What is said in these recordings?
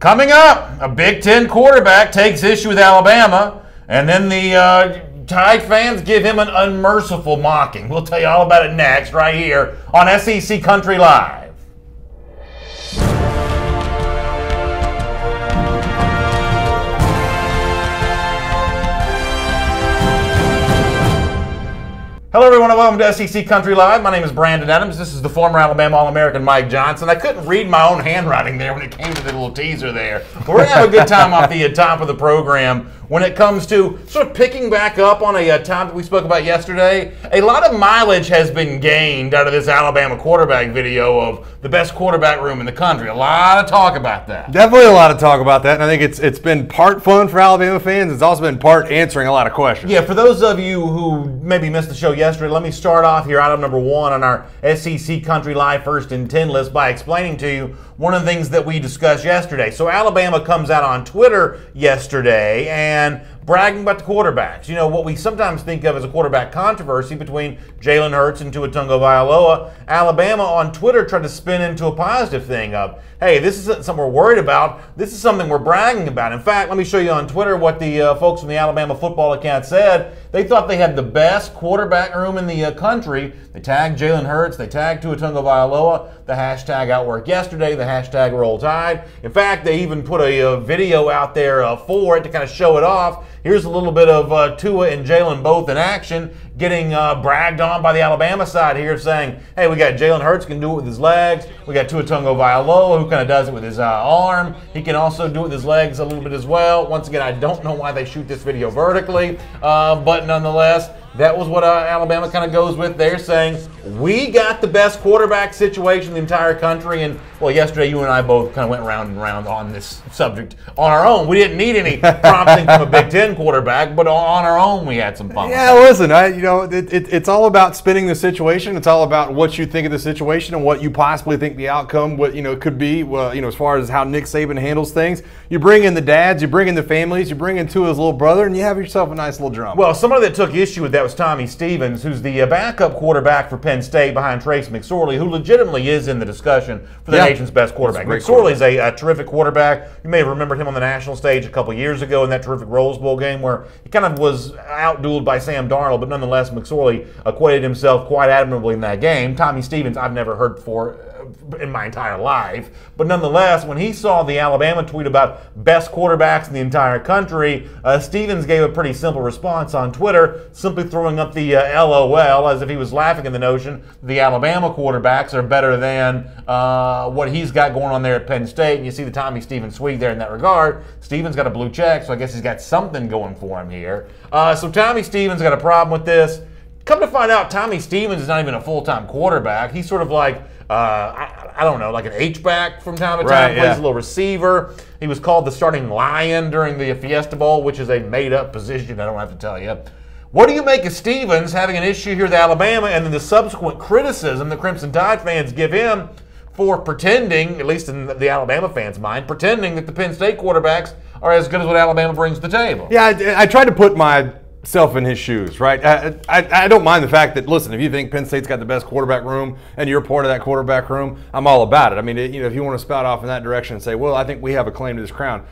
Coming up, a Big Ten quarterback takes issue with Alabama, and then the Tide fans give him an unmerciful mocking. We'll tell you all about it next, right here on SEC Country Live. Hello, everyone, and welcome to SEC Country Live. My name is Brandon Adams. This is the former Alabama All-American Mike Johnson. I couldn't read my own handwriting there when it came to the little teaser there. But we're going to have a good time off the top of the program when it comes to sort of picking back up on a topic we spoke about yesterday. A lot of mileage has been gained out of this Alabama quarterback video of the best quarterback room in the country. A lot of talk about that. Definitely a lot of talk about that, and I think it's been part fun for Alabama fans. It's also been part answering a lot of questions. Yeah, for those of you who maybe missed the show yesterday, let me start off here, item number one on our SEC Country Live First and 10 list by explaining to you one of the things that we discussed yesterday. So Alabama comes out on Twitter yesterday and bragging about the quarterbacks. You know, what we sometimes think of as a quarterback controversy between Jalen Hurts and Tua Tagovailoa. Alabama on Twitter tried to spin into a positive thing of, hey, this isn't something we're worried about. This is something we're bragging about. In fact, let me show you on Twitter what the folks from the Alabama football account said. They thought they had the best quarterback room in the country. They tagged Jalen Hurts. They tagged Tua Tagovailoa. The hashtag outworked yesterday. The hashtag Roll Tide. In fact, they even put a video out there for it to kind of show it off. Here's a little bit of Tua and Jalen both in action, getting bragged on by the Alabama side here, saying, hey, we got Jalen Hurts can do it with his legs. We got Tua Tagovailoa who kind of does it with his arm. He can also do it with his legs a little bit as well. Once again, I don't know why they shoot this video vertically, but nonetheless, that was what Alabama kind of goes with. They're saying, we got the best quarterback situation in the entire country. And, well, yesterday you and I both kind of went round and round on this subject on our own. We didn't need any prompting from a Big Ten quarterback, but on our own we had some fun. Yeah, listen, it's all about spinning the situation. It's all about what you think of the situation and what you possibly think the outcome could be, as far as how Nick Saban handles things. You bring in the dads, you bring in the families, you bring in Tua's little brother, and you have yourself a nice little drama. Well, somebody that took issue with that was Tommy Stevens, who's the backup quarterback for Penn State behind Trace McSorley, who legitimately is in the discussion for the nation's best quarterback. McSorley is a terrific quarterback. You may have remembered him on the national stage a couple years ago in that terrific Rose Bowl game where he kind of was outdueled by Sam Darnold, but nonetheless, McSorley acquitted himself quite admirably in that game. Tommy Stevens, I've never heard for in my entire life. But nonetheless, when he saw the Alabama tweet about best quarterbacks in the entire country, Stevens gave a pretty simple response on Twitter, simply throwing up the LOL as if he was laughing at the notion the Alabama quarterbacks are better than what he's got going on there at Penn State. And you see the Tommy Stevens tweet there in that regard. Stevens got a blue check, so I guess he's got something going for him here. So Tommy Stevens got a problem with this. Come to find out, Tommy Stevens is not even a full-time quarterback. He's sort of like, I don't know, like an H-back from time to time, plays a little receiver. He was called the starting Lion during the Fiesta Bowl, which is a made-up position, I don't have to tell you. What do you make of Stevens having an issue here with Alabama and then the subsequent criticism that Crimson Tide fans give him for pretending, at least in the Alabama fans' mind, pretending that the Penn State quarterbacks are as good as what Alabama brings to the table? Yeah, I tried to put myself in his shoes, right? I don't mind the fact that, listen, if you think Penn State's got the best quarterback room and you're part of that quarterback room, I'm all about it. I mean, if you want to spout off in that direction and say, well, I think we have a claim to this crown.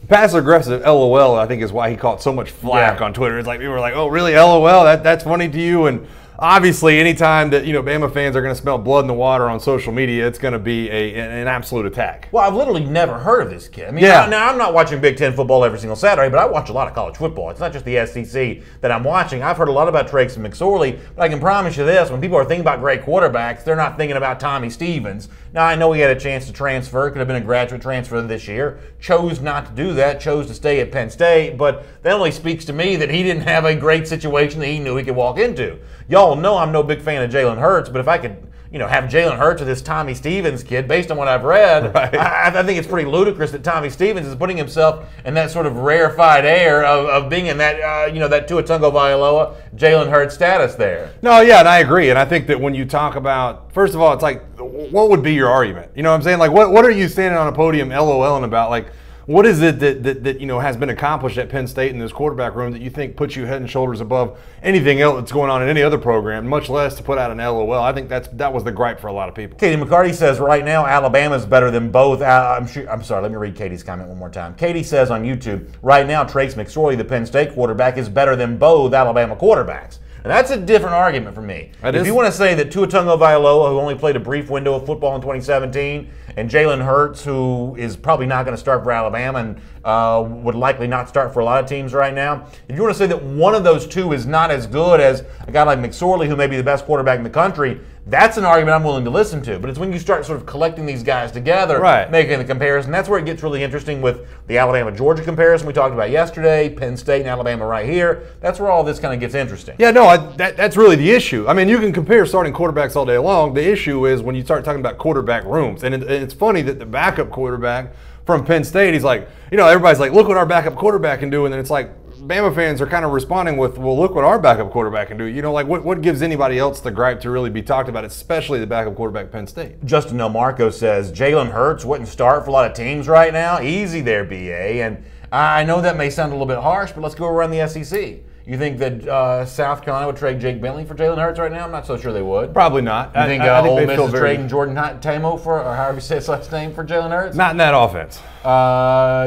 Passive aggressive LOL, I think, is why he caught so much flack on Twitter. It's like people were like, oh, really, LOL? That's funny to you? And obviously, anytime that Bama fans are going to smell blood in the water on social media, it's going to be an absolute attack. Well, I've literally never heard of this kid. I mean, now I'm not watching Big Ten football every single Saturday, but I watch a lot of college football. It's not just the SEC that I'm watching. I've heard a lot about Trace and McSorley, but I can promise you this: when people are thinking about great quarterbacks, they're not thinking about Tommy Stevens. Now, I know he had a chance to transfer, could have been a graduate transfer this year, chose not to do that, chose to stay at Penn State, but that only speaks to me that he didn't have a great situation that he knew he could walk into. Y'all know I'm no big fan of Jalen Hurts, but if I could have Jalen Hurts or this Tommy Stevens kid, based on what I've read, I think it's pretty ludicrous that Tommy Stevens is putting himself in that sort of rarefied air of being in that, that Tua Tagovailoa, Jalen Hurts status there. No, yeah, and I agree. And I think that when you talk about, first of all, it's like, what would be your argument? You know what I'm saying? Like, what are you standing on a podium LOLing about? Like, What is it that has been accomplished at Penn State in this quarterback room that you think puts you head and shoulders above anything else that's going on in any other program, much less to put out an LOL? I think that was the gripe for a lot of people. Katie McCarty says right now Alabama's better than both. I'm sorry, let me read Katie's comment one more time. Katie says on YouTube, right now Trace McSorley, the Penn State quarterback, is better than both Alabama quarterbacks. And that's a different argument for me. If you want to say that Tua Tagovailoa, who only played a brief window of football in 2017, and Jalen Hurts, who is probably not going to start for Alabama and would likely not start for a lot of teams right now, if you want to say that one of those two is not as good as a guy like McSorley, who may be the best quarterback in the country, that's an argument I'm willing to listen to. But it's when you start sort of collecting these guys together, making the comparison, that's where it gets really interesting with the Alabama-Georgia comparison we talked about yesterday, Penn State and Alabama right here. That's where all this kind of gets interesting. Yeah, no, that's really the issue. I mean, you can compare starting quarterbacks all day long. The issue is when you start talking about quarterback rooms. And it's funny that the backup quarterback from Penn State, he's like, everybody's like, look what our backup quarterback can do. And then it's like, Bama fans are kind of responding with, well, look what our backup quarterback can do. What gives anybody else the gripe to really be talked about, especially the backup quarterback Penn State? Justin Del Marco says, Jalen Hurts wouldn't start for a lot of teams right now. Easy there, BA. And I know that may sound a little bit harsh, but let's go around the SEC. You think that South Carolina would trade Jake Bentley for Jalen Hurts right now? I'm not so sure they would. Probably not. You think Ole Miss is trading Jordan Tamo for, or however you say his last name, for Jalen Hurts? Not in that offense.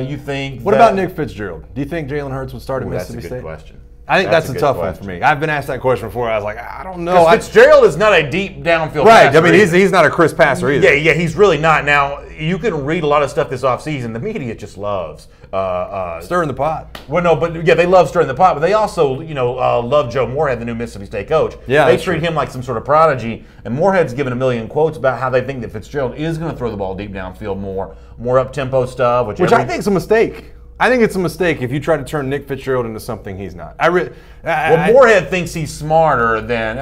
You think? What about Nick Fitzgerald? Do you think Jalen Hurts would start at Mississippi State? That's a good question. I think that's a tough one for me. I've been asked that question before. I was like, I don't know. Fitzgerald is not a deep downfield passer. Right. I mean, he's not a crisp passer either. Yeah, he's really not. Now, you can read a lot of stuff this offseason. The media just loves stirring the pot. Well, no, but yeah, they love stirring the pot, but they also, love Joe Moorhead, the new Mississippi State coach. Yeah, they treat him like some sort of prodigy, and Moorhead's given a million quotes about how they think that Fitzgerald is going to throw the ball deep downfield more up-tempo stuff. Which I think is a mistake. I think it's a mistake if you try to turn Nick Fitzgerald into something he's not. Moorhead thinks he's smarter than,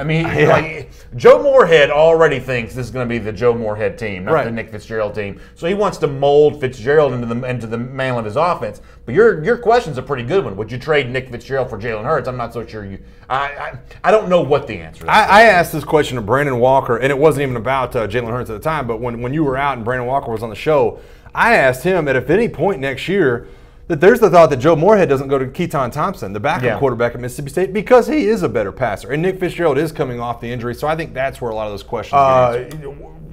Joe Moorhead already thinks this is going to be the Joe Moorhead team, not the Nick Fitzgerald team. So he wants to mold Fitzgerald into the man of his offense. But your question's a pretty good one. Would you trade Nick Fitzgerald for Jalen Hurts? I'm not so sure you. I don't know what the answer is. I asked this question to Brandon Walker, and it wasn't even about Jalen Hurts at the time. But when you were out and Brandon Walker was on the show, I asked him that if at any point next year, that there's the thought that Joe Moorhead doesn't go to Keaton Thompson, the backup quarterback at Mississippi State, because he is a better passer. And Nick Fitzgerald is coming off the injury, so I think that's where a lot of those questions get answered.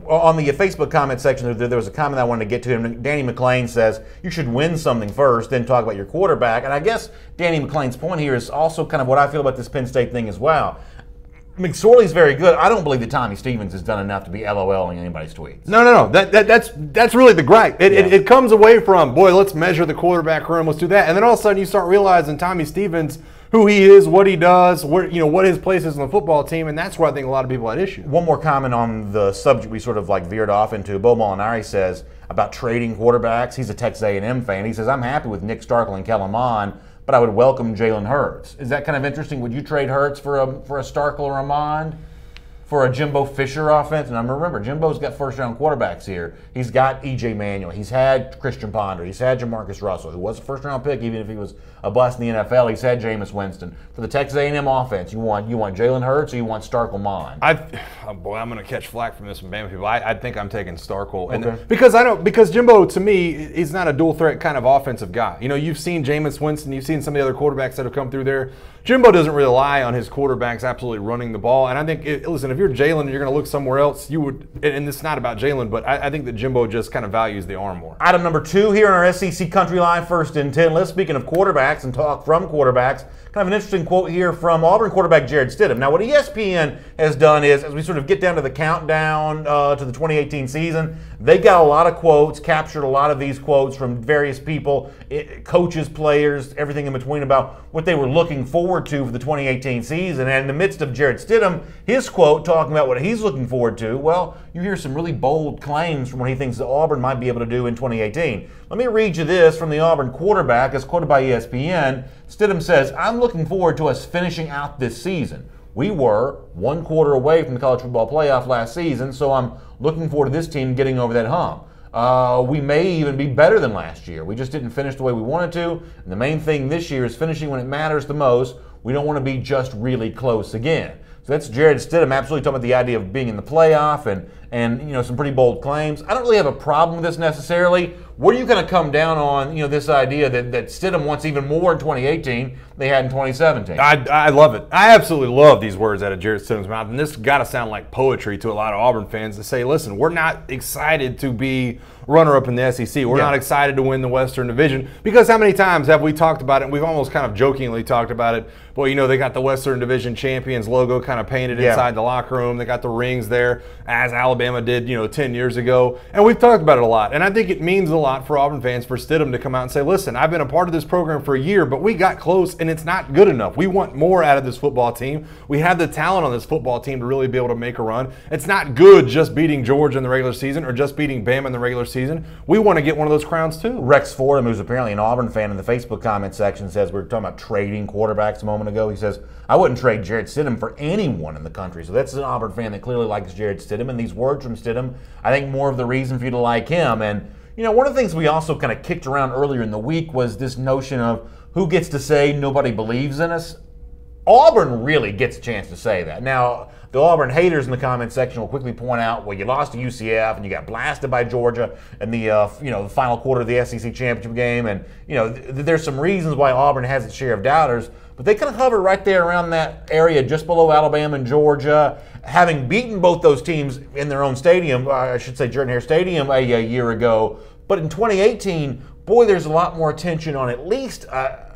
On the Facebook comment section, there was a comment I wanted to get to him. Danny McClain says, you should win something first, then talk about your quarterback. And I guess Danny McClain's point here is also kind of what I feel about this Penn State thing as well. McSorley's very good. I don't believe that Tommy Stevens has done enough to be LOLing anybody's tweets. No. That's really the gripe. It comes away from, boy, let's measure the quarterback room, let's do that. And then all of a sudden you start realizing Tommy Stevens, who he is, what he does, what his place is on the football team, and that's where I think a lot of people had issue. One more comment on the subject we sort of veered off into. Bo Molinari says about trading quarterbacks. He's a Texas A&M fan. He says, I'm happy with Nick Starkel and Kellen Mond, but I would welcome Jalen Hurts. Is that kind of interesting? Would you trade Hurts for a Starkel or a Mond? For a Jimbo Fisher offense? And remember, Jimbo's got first-round quarterbacks here. He's got E.J. Manuel. He's had Christian Ponder. He's had Jamarcus Russell, who was a first-round pick, even if he was a bust in the NFL. He's had Jameis Winston. For the Texas A&M offense, you want Jalen Hurts or you want Starkel Mond? I'm going to catch flack from this from Bama people. I think I'm taking Starkel. And because Jimbo, to me, is not a dual-threat kind of offensive guy. You've seen Jameis Winston. You've seen some of the other quarterbacks that have come through there. Jimbo doesn't rely on his quarterbacks absolutely running the ball. And I think, listen, if you're Jalen and you're going to look somewhere else, you would, and it's not about Jalen, but I think that Jimbo just kind of values the arm more. Item number 2 here on our SEC Country Live First and 10 list. Speaking of quarterbacks and talk from quarterbacks, kind of an interesting quote here from Auburn quarterback Jared Stidham. Now, what ESPN has done is, as we sort of get down to the countdown to the 2018 season, they got a lot of quotes, captured a lot of these quotes from various people, coaches, players, everything in between about what they were looking forward to for the 2018 season. And in the midst of Jared Stidham, his quote talking about what he's looking forward to, well, you hear some really bold claims from what he thinks that Auburn might be able to do in 2018. Let me read you this from the Auburn quarterback, as quoted by ESPN. Stidham says, I'm looking forward to us finishing out this season. We were 1 quarter away from the college football playoff last season, so I'm looking forward to this team getting over that hump. We may even be better than last year. We just didn't finish the way we wanted to. And the main thing this year is finishing when it matters the most. We don't want to be just really close again. So that's Jared Stidham absolutely talking about the idea of being in the playoff and some pretty bold claims. I don't really have a problem with this necessarily. Where are you going to come down on, this idea that Stidham wants even more in 2018 they had in 2017? I love it. I absolutely love these words out of Jarrett Stidham's mouth, and this has got to sound like poetry to a lot of Auburn fans to say, listen, we're not excited to be runner-up in the SEC. We're not excited to win the Western Division, because how many times have we talked about it? We've almost kind of jokingly talked about it. Well, they got the Western Division champions logo kind of painted inside the locker room. They got the rings there, as Alabama did, 10 years ago. And we've talked about it a lot. And I think it means a lot for Auburn fans, for Stidham to come out and say, listen, I've been a part of this program for a year, but we got close, and it's not good enough. We want more out of this football team. We have the talent on this football team to really be able to make a run. It's not good just beating Georgia in the regular season or just beating Bama in the regular season. We want to get one of those crowns too. Rex Fordham, who's apparently an Auburn fan, in the Facebook comment section says, we were talking about trading quarterbacks a moment ago. He says, I wouldn't trade Jarrett Stidham for anyone in the country. So that's an Auburn fan that clearly likes Jarrett Stidham. And these words from Stidham, I think, more of the reason for you to like him. And, one of the things we also kind of kicked around earlier in the week was this notion of who gets to say nobody believes in us. Auburn really gets a chance to say that. Now, the Auburn haters in the comment section will quickly point out, well, you lost to UCF and you got blasted by Georgia in the the final quarter of the SEC championship game, and there's some reasons why Auburn has its share of doubters, but they kind of hover right there around that area, just below Alabama and Georgia, having beaten both those teams in their own stadium. I should say Jordan-Hare Stadium a year ago. But in 2018, boy, there's a lot more attention on at least a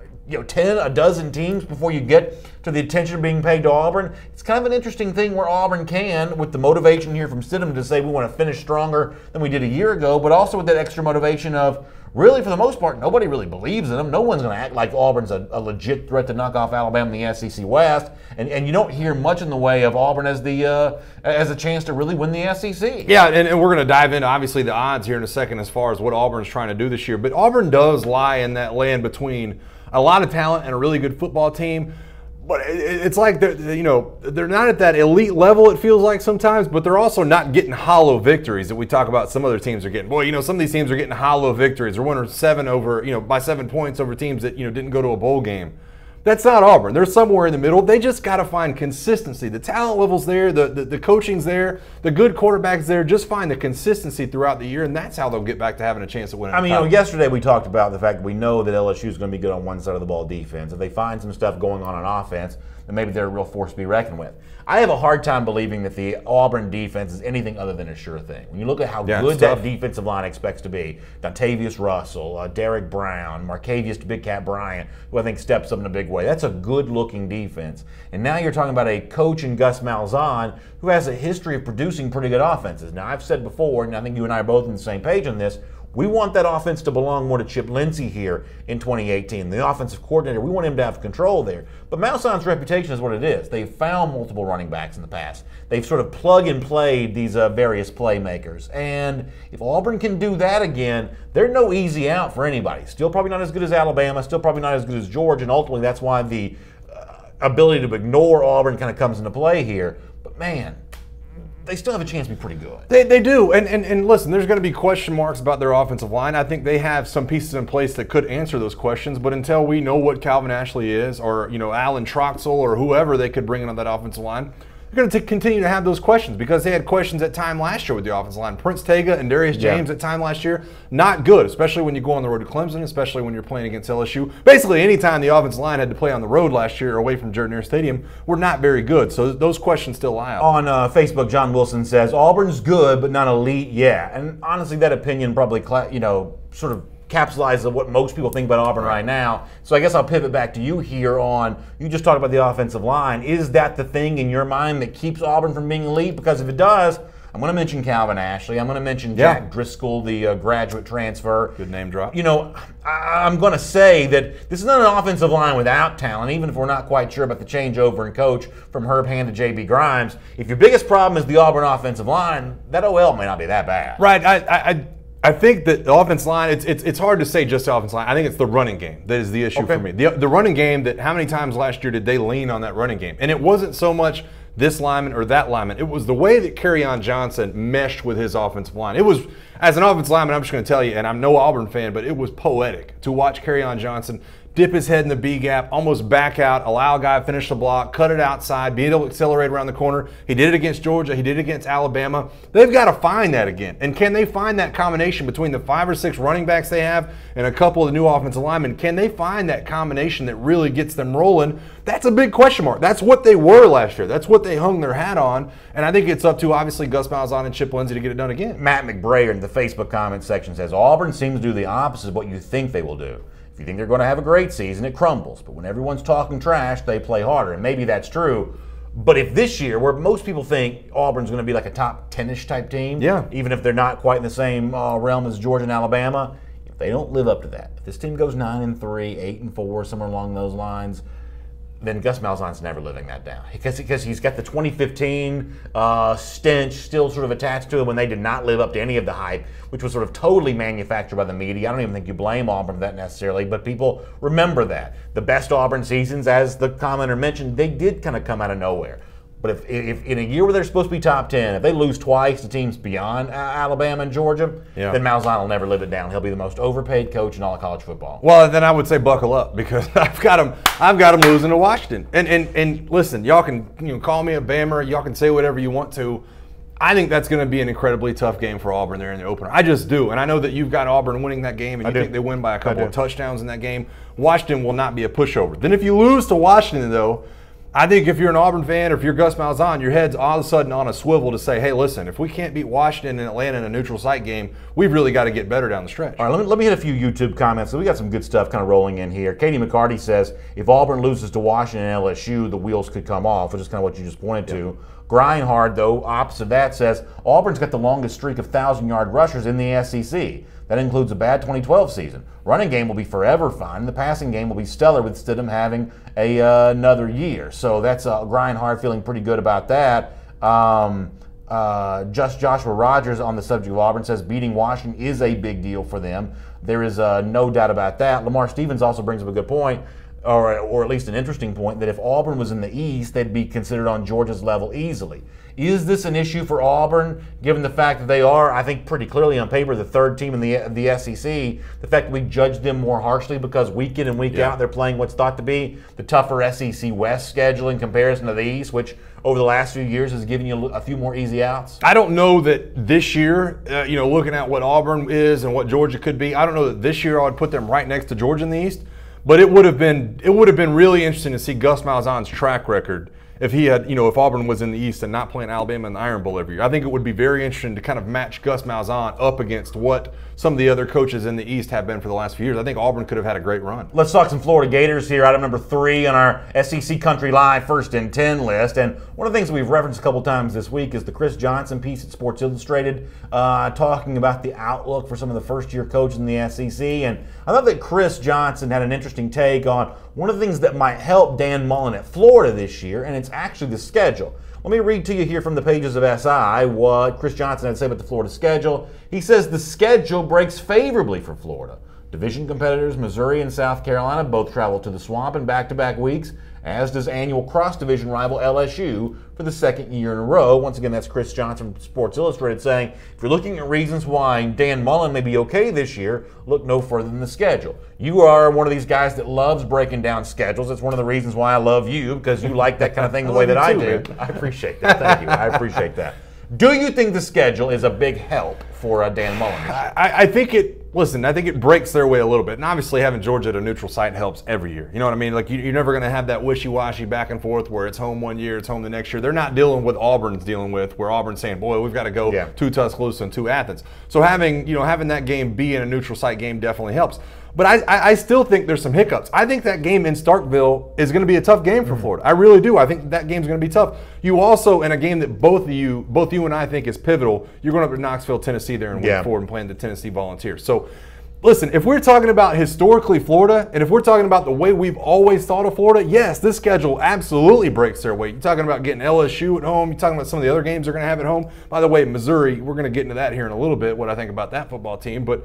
dozen teams before you get to the attention being paid to Auburn. It's kind of an interesting thing where Auburn can, with the motivation here from Stidham to say we want to finish stronger than we did a year ago, but also with that extra motivation of, really, for the most part, nobody really believes in them. No one's going to act like Auburn's a legit threat to knock off Alabama in the SEC West, and you don't hear much in the way of Auburn as a chance to really win the SEC. Yeah, and we're going to dive into, obviously, the odds here in a second as far as what Auburn's trying to do this year. But Auburn does lie in that land between a lot of talent and a really good football team. But it's like they're not at that elite level, it feels like sometimes, but they're also not getting hollow victories that we talk about some other teams are getting. Boy, some of these teams are getting hollow victories. They're winning by 7 points over teams that didn't go to a bowl game. That's not Auburn. They're somewhere in the middle. They just got to find consistency. The talent level's there, the coaching's there, the good quarterback's there. Just find the consistency throughout the year, and that's how they'll get back to having a chance at winning. I mean, yesterday we talked about the fact that we know that LSU is going to be good on one side of the ball defense. If they find some stuff going on offense, then maybe they're a real force to be reckoned with. I have a hard time believing that the Auburn defense is anything other than a sure thing. When you look at how good that defensive line expects to be, Dontavius Russell, Derek Brown, Marcavius Big Cat Bryant, who I think steps up in a big way. That's a good-looking defense. And now you're talking about a coach in Gus Malzahn who has a history of producing pretty good offenses. Now, I've said before, and I think you and I are both on the same page on this, we want that offense to belong more to Chip Lindsey here in 2018. The offensive coordinator, we want him to have control there. But Malzahn's reputation is what it is. They've found multiple running backs in the past. They've sort of plug and played these various playmakers. And if Auburn can do that again, they're no easy out for anybody. Still probably not as good as Alabama, still probably not as good as Georgia, and ultimately that's why the ability to ignore Auburn kind of comes into play here. But man, they still have a chance to be pretty good. They do. And listen, there's going to be question marks about their offensive line. I think they have some pieces in place that could answer those questions. But until we know what Calvin Ashley is, or Alan Troxell, or whoever they could bring in on that offensive line, they're going to continue to have those questions, because they had questions at time last year with the offensive line. Prince Tega and Darius James at time last year, not good, especially when you go on the road to Clemson, especially when you're playing against LSU. Basically, any time the offensive line had to play on the road last year or away from Jordan-Hare Stadium, were not very good. So those questions still lie out. On Facebook, John Wilson says, Auburn's good, but not elite yet. And honestly, that opinion probably, sort of capsulizes of what most people think about Auburn right now. So I guess I'll pivot back to you here on, you just talked about the offensive line. Is that the thing in your mind that keeps Auburn from being elite? Because if it does, I'm going to mention Calvin Ashley. I'm going to mention Jack Driscoll, the graduate transfer. Good name drop. I'm going to say that this is not an offensive line without talent, even if we're not quite sure about the changeover in coach from Herb Hand to J.B. Grimes. If your biggest problem is the Auburn offensive line, that OL may not be that bad. Right. I think that the offense line, it's hard to say just the offense line. I think it's the running game that is the issue for me. The running game, that how many times last year did they lean on that running game? And it wasn't so much this lineman or that lineman. It was the way that Kerryon Johnson meshed with his offensive line. It was, as an offensive lineman, I'm just going to tell you, and I'm no Auburn fan, but it was poetic to watch Kerryon Johnson dip his head in the B gap, almost back out, allow a guy to finish the block, cut it outside, be able to accelerate around the corner. He did it against Georgia. He did it against Alabama. They've got to find that again. And can they find that combination between the 5 or 6 running backs they have and a couple of the new offensive linemen? Can they find that combination that really gets them rolling? That's a big question mark. That's what they were last year. That's what they hung their hat on. And I think it's up to, obviously, Gus Malzahn and Chip Lindsey to get it done again. Matt McBrayer in the Facebook comment section says, Auburn seems to do the opposite of what you think they will do. If you think they're going to have a great season, it crumbles. But when everyone's talking trash, they play harder. And maybe that's true. But if this year, where most people think Auburn's going to be like a top 10-ish type team, even if they're not quite in the same realm as Georgia and Alabama, if they don't live up to that, if this team goes 9-3, 8-4, somewhere along those lines, then Gus Malzahn's never living that down. Because he's got the 2015 stench still sort of attached to him when they did not live up to any of the hype, which was sort of totally manufactured by the media. I don't even think you blame Auburn for that necessarily, but people remember that. The best Auburn seasons, as the commenter mentioned, they did kind of come out of nowhere. But if in a year where they're supposed to be top 10, if they lose twice to teams beyond Alabama and Georgia, then Malzahn will never live it down. He'll be the most overpaid coach in all of college football. Well, then I would say buckle up, because I've got him losing to Washington. And listen, y'all can call me a Bammer, y'all can say whatever you want to. I think that's going to be an incredibly tough game for Auburn there in the opener. I just do. And I know that you've got Auburn winning that game, and you think they win by a couple of touchdowns in that game. Washington will not be a pushover. Then if you lose to Washington, though, I think if you're an Auburn fan or if you're Gus Malzahn, your head's all of a sudden on a swivel to say, hey, listen, if we can't beat Washington and Atlanta in a neutral site game, we've really got to get better down the stretch. All right, let me hit a few YouTube comments. So we got some good stuff kind of rolling in here. Katie McCarty says, if Auburn loses to Washington and LSU, the wheels could come off, which is kind of what you just pointed to. Grindhard, though, opposite of that, says, Auburn's got the longest streak of 1,000-yard rushers in the SEC. That includes a bad 2012 season. Running game will be forever fine. The passing game will be stellar with Stidham having another year. So that's Grindhard feeling pretty good about that. Just Joshua Rogers on the subject of Auburn says beating Washington is a big deal for them. There is no doubt about that. Lamar Stevens also brings up a good point, or at least an interesting point, that if Auburn was in the East, they'd be considered on Georgia's level easily. Is this an issue for Auburn, given the fact that they are, I think, pretty clearly on paper, the third team in the SEC? The fact that we judge them more harshly because week in and week out they're playing what's thought to be the tougher SEC West schedule in comparison to the East, which over the last few years has given you a few more easy outs? I don't know that this year, looking at what Auburn is and what Georgia could be, I don't know that this year I would put them right next to Georgia in the East. But it would have been really interesting to see Gus Malzahn's track record if he had, if Auburn was in the East and not playing Alabama in the Iron Bowl every year. I think it would be very interesting to kind of match Gus Malzahn up against what some of the other coaches in the East have been for the last few years. I think Auburn could have had a great run. Let's talk some Florida Gators here, item number 3 on our SEC Country Live First and 10 list. And one of the things we've referenced a couple times this week is the Chris Johnson piece at Sports Illustrated talking about the outlook for some of the first-year coaches in the SEC. And I thought that Chris Johnson had an interesting take on one of the things that might help Dan Mullen at Florida this year, and it's actually the schedule. Let me read to you here from the pages of SI what Chris Johnson had to say about the Florida schedule. He says the schedule breaks favorably for Florida. Division competitors Missouri and South Carolina both travel to the Swamp in back-to-back weeks, as does annual cross-division rival LSU for the second year in a row. Once again, that's Chris Johnson from Sports Illustrated saying, if you're looking at reasons why Dan Mullen may be okay this year, look no further than the schedule. You are one of these guys that loves breaking down schedules. It's one of the reasons why I love you, because you like that kind of thing the way that I do. I appreciate that. Thank you. I appreciate that. Do you think the schedule is a big help for Dan Mullen? I think it breaks their way a little bit. And obviously having Georgia at a neutral site helps every year. You know what I mean? Like you're never going to have that wishy-washy back and forth where it's home one year, it's home the next year. They're not dealing with Auburn's dealing with, where Auburn's saying, boy, we've got to go to Tuscaloosa and to Athens. So having that game be in a neutral site game definitely helps. But I still think there's some hiccups. I think that game in Starkville is going to be a tough game for Florida. I really do. I think that game's going to be tough. You also, in a game that both you and I think is pivotal, you're going up to Knoxville, Tennessee there in week 4 and playing the Tennessee Volunteers. So, listen, if we're talking about historically Florida, and if we're talking about the way we've always thought of Florida, yes, this schedule absolutely breaks their way. You're talking about getting LSU at home. You're talking about some of the other games they're going to have at home. By the way, Missouri, we're going to get into that here in a little bit, what I think about that football team. But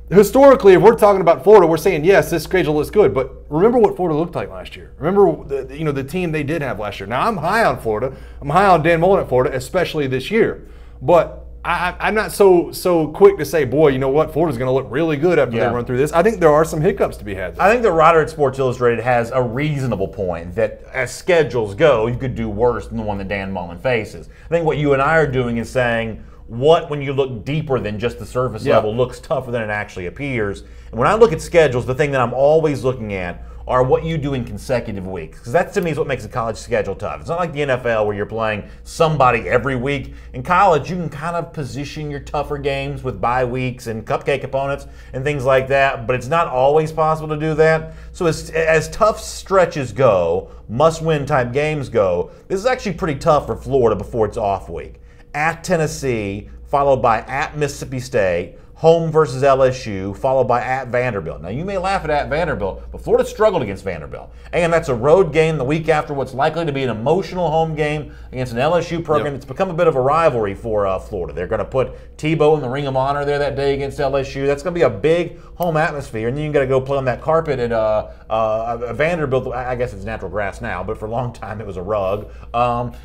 historically, if we're talking about Florida, we're saying, yes, this schedule looks good. But remember what Florida looked like last year. Remember the team they did have last year. Now, I'm high on Florida. I'm high on Dan Mullen at Florida, especially this year. But I'm not so quick to say, boy, you know what, Florida's going to look really good after they run through this. I think there are some hiccups to be had. I think the writer at Sports Illustrated has a reasonable point that as schedules go, you could do worse than the one that Dan Mullen faces. I think what you and I are doing is saying what, when you look deeper than just the surface level, looks tougher than it actually appears. And when I look at schedules, the thing that I'm always looking at are what you do in consecutive weeks. Because that, to me, is what makes a college schedule tough. It's not like the NFL where you're playing somebody every week. In college, you can kind of position your tougher games with bye weeks and cupcake opponents and things like that, but it's not always possible to do that. So as tough stretches go, must-win type games go, this is actually pretty tough for Florida before it's off week. At Tennessee, followed by at Mississippi State, home versus LSU, followed by at Vanderbilt. Now, you may laugh at Vanderbilt, but Florida struggled against Vanderbilt. And that's a road game the week after what's likely to be an emotional home game against an LSU program. It's become a bit of a rivalry for Florida. They're going to put Tebow in the Ring of Honor there that day against LSU. That's going to be a big home atmosphere. And then you got to go play on that carpet at Vanderbilt. I guess it's natural grass now, but for a long time it was a rug.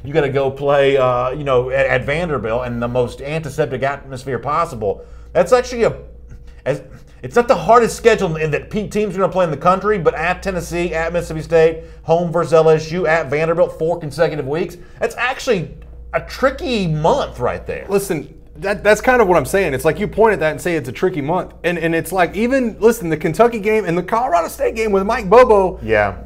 You got to go play at Vanderbilt in the most antiseptic atmosphere possible. That's actually it's not the hardest schedule in that teams are going to play in the country, but at Tennessee, at Mississippi State, home versus LSU, at Vanderbilt, 4 consecutive weeks. That's actually a tricky month right there. Listen, that's kind of what I'm saying. It's like you point at that and say it's a tricky month. And it's like even, listen, the Kentucky game and the Colorado State game with Mike Bobo. Yeah.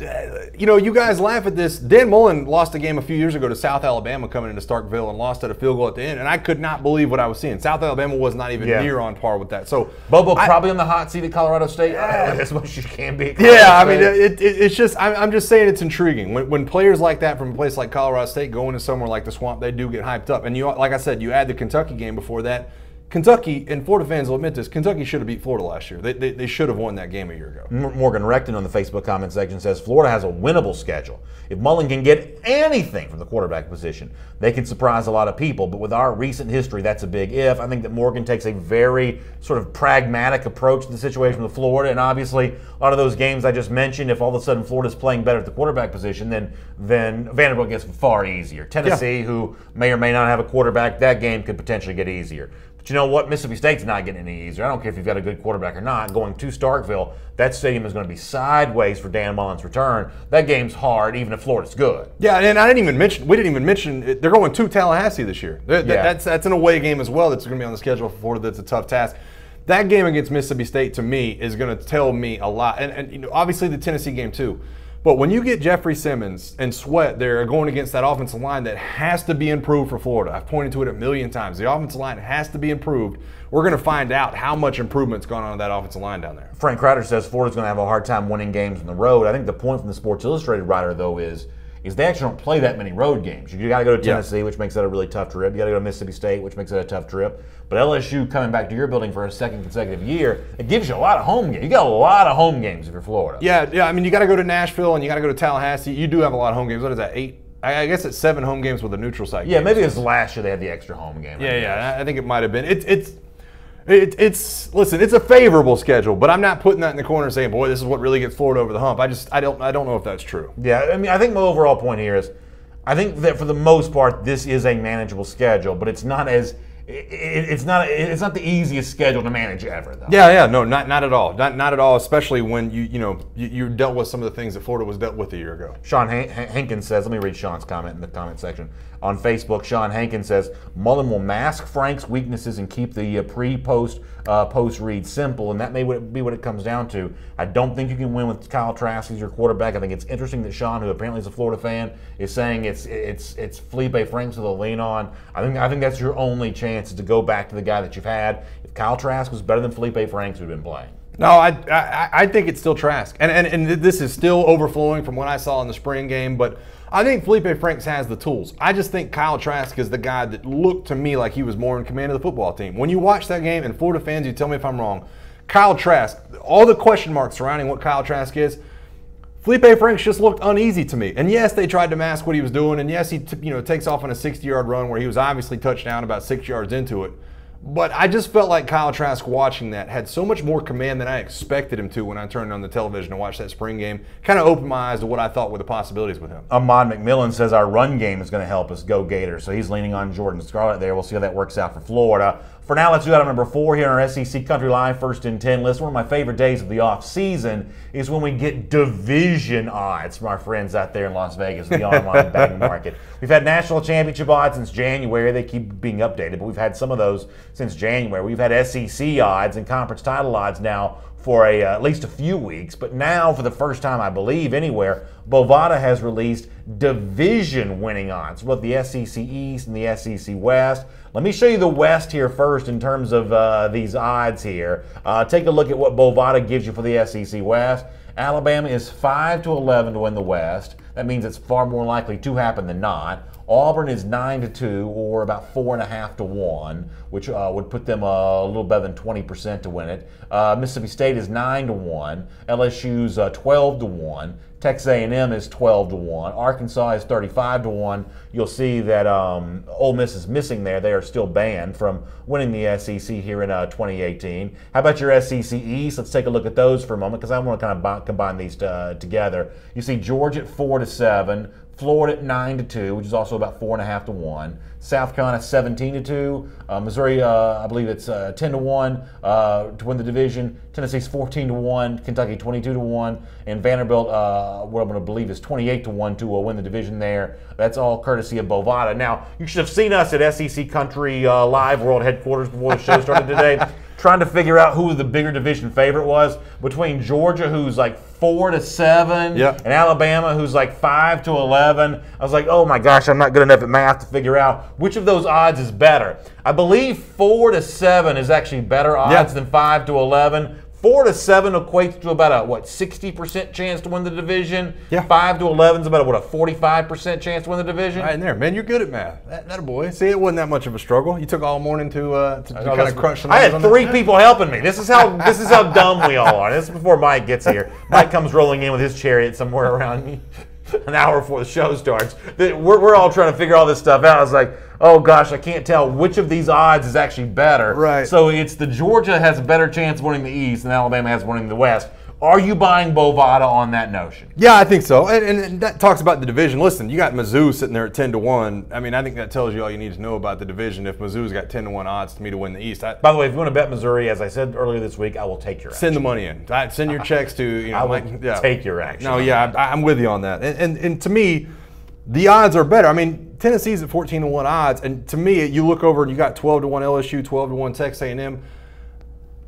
You guys laugh at this. Dan Mullen lost a game a few years ago to South Alabama coming into Starkville and lost at a field goal at the end. And I could not believe what I was seeing. South Alabama was not even near on par with that. So Bobo probably on the hot seat at Colorado State as much as you can be. I mean, it's just, I'm just saying it's intriguing. When players like that from a place like Colorado State go into somewhere like the Swamp, they do get hyped up. And like I said, you add the Kentucky game before that. Kentucky, and Florida fans will admit this, Kentucky should have beat Florida last year. They should have won that game a year ago. Morgan Recton on the Facebook comment section says Florida has a winnable schedule. If Mullen can get anything from the quarterback position, they can surprise a lot of people. But with our recent history, that's a big if. I think that Morgan takes a very sort of pragmatic approach to the situation with Florida. And obviously, a lot of those games I just mentioned, if all of a sudden Florida's playing better at the quarterback position, then Vanderbilt gets far easier. Tennessee, who may or may not have a quarterback, that game could potentially get easier. But you know what? Mississippi State's not getting any easier. I don't care if you've got a good quarterback or not. Going to Starkville, that stadium is going to be sideways for Dan Mullen's return. That game's hard, even if Florida's good. Yeah, and we didn't even mention, they're going to Tallahassee this year. That's an away game as well that's going to be on the schedule for Florida. That's a tough task. That game against Mississippi State, to me, is going to tell me a lot. And obviously the Tennessee game, too. But when you get Jeffrey Simmons and Sweat there going against that offensive line that has to be improved for Florida, I've pointed to it a million times. The offensive line has to be improved. We're going to find out how much improvement's gone on in that offensive line down there. Frank Crowder says Florida's going to have a hard time winning games on the road. I think the point from the Sports Illustrated writer, though, is they actually don't play that many road games. You got to go to Tennessee, which makes that a really tough trip. You got to go to Mississippi State, which makes it a tough trip. But LSU coming back to your building for a second consecutive year, it gives you a lot of home games. You got a lot of home games if you're Florida. Yeah. I mean, you got to go to Nashville and you got to go to Tallahassee. You do have a lot of home games. What is that, 8? I guess it's 7 home games with a neutral site. Yeah, maybe it was last year they had the extra home game. I think it might have been. Listen, it's a favorable schedule, but I'm not putting that in the corner and saying, boy, this is what really gets Florida over the hump. I don't know if that's true. Yeah, I mean, I think my overall point here is, I think that for the most part, this is a manageable schedule, but it's not the easiest schedule to manage ever, though. No, not at all. Not at all, especially when you dealt with some of the things that Florida was dealt with a year ago. Sean Hankins says, let me read Sean's comment in the comment section. On Facebook, Sean Hankins says, Mullen will mask Frank's weaknesses and keep the post read simple, and that may be what it comes down to. I don't think you can win with Kyle Trask as your quarterback. I think it's interesting that Sean, who apparently is a Florida fan, is saying it's Felipe Franks with a lean on. I think that's your only chance, is to go back to the guy that you've had. If Kyle Trask was better than Felipe Franks, we've been playing. No, I think it's still Trask, and this is still overflowing from what I saw in the spring game, but I think Felipe Franks has the tools. I just think Kyle Trask is the guy that looked to me like he was more in command of the football team. When you watch that game, and Florida fans, you tell me if I'm wrong, Kyle Trask, all the question marks surrounding what Kyle Trask is, Felipe Franks just looked uneasy to me. And yes, they tried to mask what he was doing, and yes, he takes off on a 60-yard run where he was obviously touchdown about 6 yards into it. But I just felt like Kyle Trask watching that had so much more command than I expected him to when I turned on the television to watch that spring game. Kind of opened my eyes to what I thought were the possibilities with him. Ahmad McMillan says our run game is going to help us. Go Gators. So he's leaning on Jordan Scarlett there. We'll see how that works out for Florida. For now, let's do item number 4 here on our SEC Country Live First and 10 list. One of my favorite days of the off-season is when we get division odds from our friends out there in Las Vegas, the online betting market. We've had national championship odds since January. They keep being updated, but we've had some of those since January. We've had SEC odds and conference title odds now for at least a few weeks. But now, for the first time, I believe, anywhere, Bovada has released division winning odds, both the SEC East and the SEC West. Let me show you the West here first in terms of these odds here. Take a look at what Bovada gives you for the SEC West. Alabama is 5-11 to win the West. That means it's far more likely to happen than not. Auburn is 9-2, or about 4.5 to 1, which would put them a little better than 20% to win it. Mississippi State is 9-1. LSU's 12 to 1. Texas A&M is 12 to 1. Arkansas is 35 to 1. You'll see that Ole Miss is missing there. They are still banned from winning the SEC here in 2018. How about your SEC East? Let's take a look at those for a moment because I want to kind of combine these together. You see Georgia at 4-7. Florida at 9-2, which is also about 4.5 to 1. South Carolina 17-2. Missouri, I believe it's 10-1 to win the division. Tennessee's 14-1. Kentucky 22-1, and Vanderbilt, what I'm going to believe is 28-1 to win the division there. That's all courtesy of Bovada. Now, you should have seen us at SEC Country Live World Headquarters before the show started today, trying to figure out who the bigger division favorite was between Georgia, who's like 4-7, yep, and Alabama, who's like 5-11. I was like, oh my gosh, I'm not good enough at math to figure out which of those odds is better. I believe 4-7 is actually better odds than 5-11. 4-7 equates to about a 60% chance to win the division. Yeah. 5-11 is about a 45% chance to win the division. Right in there, man. You're good at math. That a boy. See, it wasn't that much of a struggle. You took all morning to kind of crunch the numbers. I had 3 people helping me. This is how dumb we all are. This is before Mike gets here. Mike comes rolling in with his chariot somewhere around an hour before the show starts. We're all trying to figure all this stuff out. I was like, oh gosh, I can't tell which of these odds is actually better. Right. So it's the Georgia has a better chance of winning the East and Alabama has winning the West. Are you buying Bovada on that notion? Yeah, I think so. And that talks about the division. Listen, you got Mizzou sitting there at 10-1. I mean, I think that tells you all you need to know about the division. If Mizzou's got 10-1 odds to me to win the East. By the way, if you want to bet Missouri, as I said earlier this week, I will take your action. Send the money in. Send your checks to, I will take your action. No, yeah, I'm with you on that. And to me, the odds are better. I mean, Tennessee's at 14-1 odds, and to me, you look over and you got 12-1 LSU, 12-1 Texas A&M.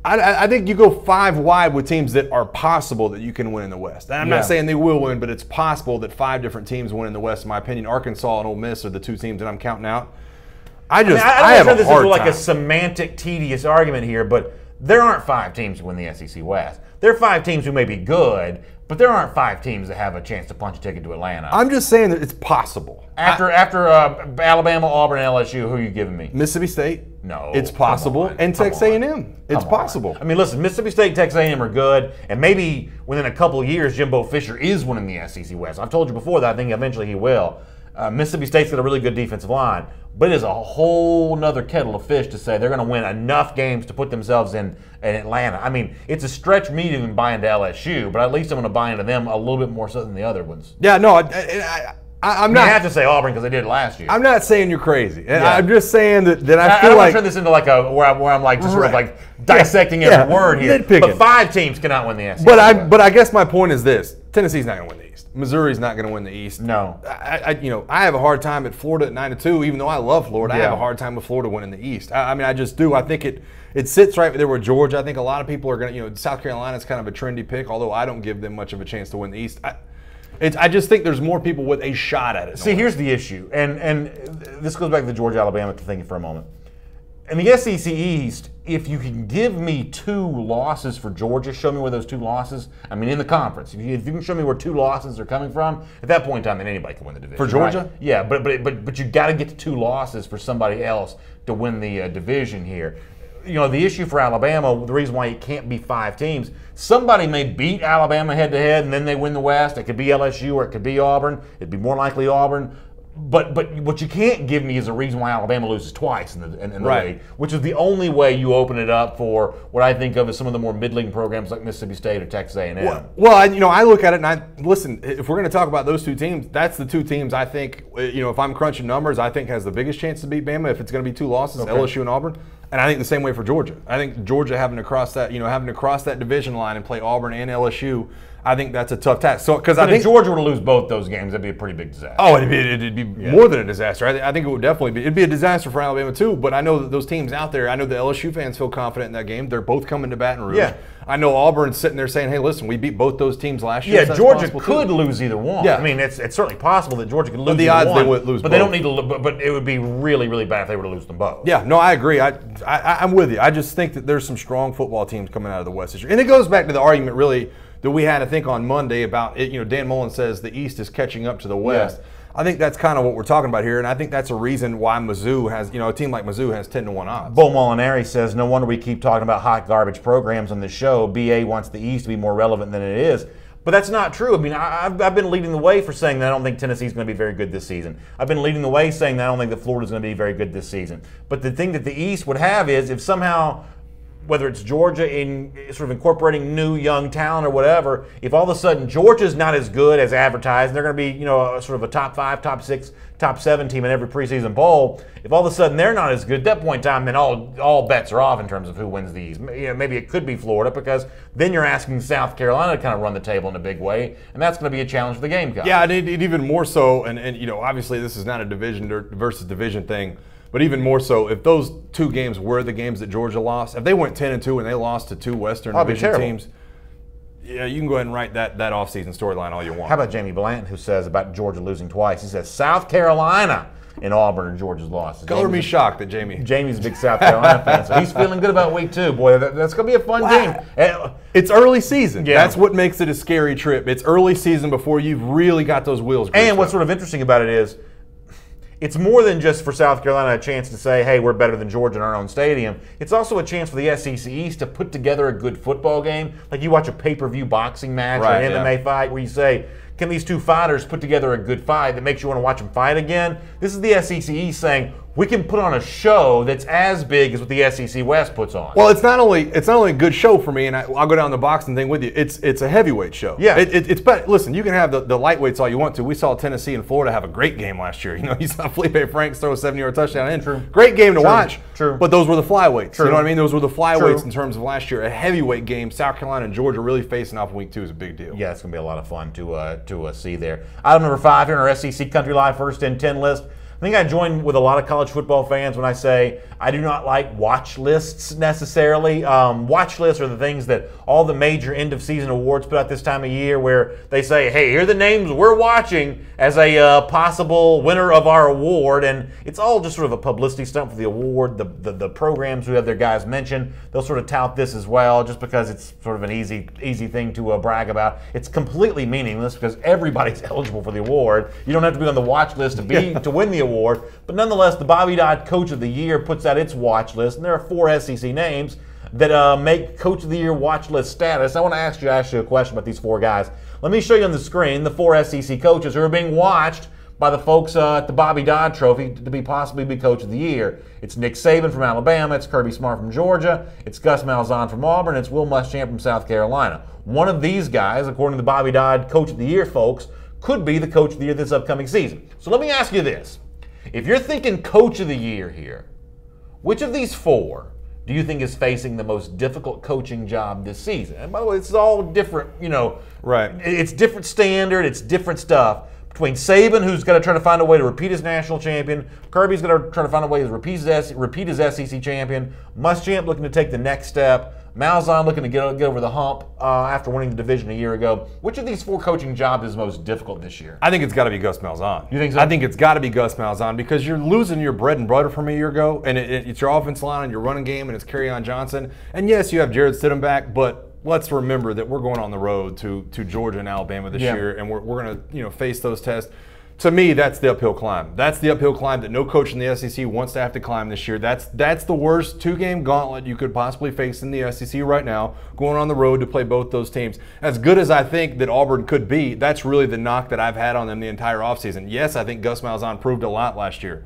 I think you go 5 wide with teams that are possible that you can win in the West. And I'm not saying they will win, but it's possible that 5 different teams win in the West. In my opinion, Arkansas and Ole Miss are the 2 teams that I'm counting out. I have a hard time. This is like a semantic, tedious argument here, but there aren't 5 teams who win the SEC West. There are 5 teams who may be good, but there aren't 5 teams that have a chance to punch a ticket to Atlanta. I'm just saying that it's possible. After Alabama, Auburn, and LSU, who are you giving me? Mississippi State. No. It's possible. And Texas A&M. It's possible. I mean, listen, Mississippi State, Texas A&M are good, and maybe within a couple of years, Jimbo Fisher is winning the SEC West. I've told you before that I think eventually he will. Mississippi State's got a really good defensive line, but it is a whole nother kettle of fish to say they're going to win enough games to put themselves in Atlanta. I mean, it's a stretch for me to even buy into LSU, but at least I'm going to buy into them a little bit more so than the other ones. Yeah, no, I'm not. I have to say Auburn because they did it last year. I'm not saying you're crazy. I'm just saying that I feel I like don't turn this into like where I'm like just sort of like dissecting every word here. Nitpicking. But 5 teams cannot win the SEC. But I guess my point is this: Tennessee's not going to win the East. Missouri's not going to win the East. No. I have a hard time at Florida at 9-2, even though I love Florida. I have a hard time with Florida winning the East. I mean, I just do. I think it sits right there with Georgia. I think a lot of people are going to, South Carolina's kind of a trendy pick, although I don't give them much of a chance to win the East. I just think there's more people with a shot at it. See, here's the issue, and this goes back to the Georgia-Alabama thing for a moment. In the SEC East, if you can give me 2 losses for Georgia, show me where those 2 losses, I mean, in the conference, if you can show me where 2 losses are coming from, at that point in time, then anybody can win the division. For Georgia? Right? Yeah, but you got to get to 2 losses for somebody else to win the division here. The issue for Alabama, the reason why it can't be 5 teams, somebody may beat Alabama head-to-head and then they win the West. It could be LSU or it could be Auburn. It'd be more likely Auburn. But what you can't give me is a reason why Alabama loses twice in the Right. league, which is the only way you open it up for what I think of as some of the more middling programs like Mississippi State or Texas A&M. Well, I look at it and listen, if we're going to talk about those two teams, that's the two teams I think, if I'm crunching numbers, I think has the biggest chance to beat Bama. If it's going to be two losses, LSU and Auburn. And I think the same way for Georgia. I think Georgia having to cross that division line and play Auburn and LSU, I think that's a tough task. So, because I think if Georgia were to lose both those games, that'd be a pretty big disaster. Oh, it'd be more than a disaster. I think it would definitely be. It'd be a disaster for Alabama too. But I know that those teams out there. I know the LSU fans feel confident in that game. They're both coming to Baton Rouge. Yeah. I know Auburn's sitting there saying, "Hey, listen, we beat both those teams last year." Yeah, so Georgia could lose either one. Yeah. I mean, it's certainly possible that Georgia could lose the either odds one. they would lose but both. they don't need to. But it would be really, really bad if they were to lose them both. Yeah, no, I agree. I'm with you. I just think that there's some strong football teams coming out of the West this year, and it goes back to the argument really that we had, I think, on Monday about it. Dan Mullen says the East is catching up to the West. Yeah. I think that's kind of what we're talking about here, and I think that's a reason why Mizzou has, a team like Mizzou has 10-1 odds. Bo Molinari says, no wonder we keep talking about hot garbage programs on this show. BA wants the East to be more relevant than it is. But that's not true. I mean, I've been leading the way for saying that I don't think Tennessee's going to be very good this season. I've been leading the way saying that I don't think that Florida's going to be very good this season. But the thing that the East would have is if somehow, whether it's Georgia in sort of incorporating new young talent or whatever, if all of a sudden Georgia's not as good as advertised, and they're going to be, sort of a top 5, top 6, top 7 team in every preseason bowl, if all of a sudden they're not as good, at that point in time, then all bets are off in terms of who wins the East. Maybe it could be Florida, because then you're asking South Carolina to kind of run the table in a big way, and that's going to be a challenge for the Gamecocks. Yeah, and even more so, and obviously this is not a division versus division thing. But even more so, if those two games were the games that Georgia lost, if they went 10-2 and they lost to two Western Division teams, yeah, you can go ahead and write that offseason storyline all you want. How about Jamie Blanton, who says about Georgia losing twice? He says South Carolina in Auburn and Georgia's losses. Color me shocked that Jamie's a big South Carolina fan, so he's feeling good about week 2. Boy, that's going to be a fun game. It's early season. Yeah. That's what makes it a scary trip. It's early season before you've really got those wheels greased And what's sort of interesting about it is, it's more than just for South Carolina a chance to say, hey, we're better than Georgia in our own stadium. It's also a chance for the SEC East to put together a good football game. Like you watch a pay-per-view boxing match or an MMA fight where you say, can these two fighters put together a good fight that makes you want to watch them fight again? This is the SEC East saying, we can put on a show that's as big as what the SEC West puts on. Well, it's not only a good show for me, and I'll go down the boxing thing with you. It's a heavyweight show. Yeah. But listen, you can have the lightweights all you want to. We saw Tennessee and Florida have a great game last year. You saw Felipe Franks throw a 70-yard touchdown in. True. Great game to watch. True. But those were the flyweights. True. You know what I mean? Those were the flyweights True. in terms of last year. A heavyweight game, South Carolina and Georgia really facing off in week 2 is a big deal. Yeah, it's going to be a lot of fun to see there. Item number 5 here in our SEC Country Live First and 10 list. I think I join with a lot of college football fans when I say I do not like watch lists necessarily. Watch lists are the things that all the major end-of-season awards put out this time of year where they say, hey, here are the names we're watching as a possible winner of our award. And it's all just sort of a publicity stunt for the award. The programs who have their guys mentioned, they'll sort of tout this as well just because it's sort of an easy thing to brag about. It's completely meaningless because everybody's eligible for the award. You don't have to be on the watch list to win the award. But nonetheless, the Bobby Dodd Coach of the Year puts out its watch list, and there are 4 SEC names that make Coach of the Year watch list status. I want to ask you a question about these 4 guys. Let me show you on the screen the 4 SEC coaches who are being watched by the folks at the Bobby Dodd Trophy to possibly be Coach of the Year. It's Nick Saban from Alabama, it's Kirby Smart from Georgia, it's Gus Malzahn from Auburn, it's Will Muschamp from South Carolina. One of these guys, according to the Bobby Dodd Coach of the Year folks, could be the Coach of the Year this upcoming season. So let me ask you this. If you're thinking Coach of the Year here, which of these 4 do you think is facing the most difficult coaching job this season? And by the way, it's all different, Right. It's different standard, it's different stuff. Between Saban, who's got to try to find a way to repeat as national champion, Kirby's going to try to find a way to repeat as SEC champion, Muschamp looking to take the next step, Malzahn looking to get over the hump after winning the division a year ago. Which of these 4 coaching jobs is most difficult this year? I think it's got to be Gus Malzahn. You think so? I think it's got to be Gus Malzahn because you're losing your bread and butter from a year ago, and it's your offensive line and your running game, and it's Kerryon Johnson. And yes, you have Jared Stidham back, but let's remember that we're going on the road to Georgia and Alabama this year, and we're going to face those tests. To me, that's the uphill climb. That's the uphill climb that no coach in the SEC wants to have to climb this year. That's the worst two-game gauntlet you could possibly face in the SEC right now, going on the road to play both those teams. As good as I think that Auburn could be, that's really the knock that I've had on them the entire offseason. Yes, I think Gus Malzahn proved a lot last year.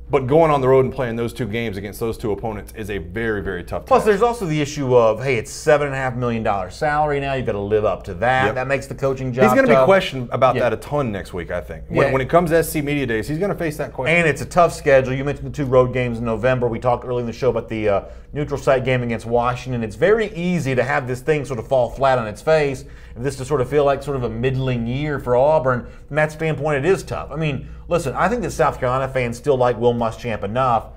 But going on the road and playing those two games against those two opponents is a very, very tough task. Plus, there's also the issue of, hey, it's $7.5 million salary now. You've got to live up to that. Yep. That makes the coaching job He's going to tough. be questioned about that a ton next week, I think. When it comes to SC Media Days, he's going to face that question. And it's a tough schedule. You mentioned the 2 road games in November. We talked earlier in the show about the neutral site game against Washington. It's very easy to have this thing sort of fall flat on its face, and this to sort of feel like sort of a middling year for Auburn. From that standpoint, it is tough. I mean, listen, I think that South Carolina fans still like Will Muschamp enough.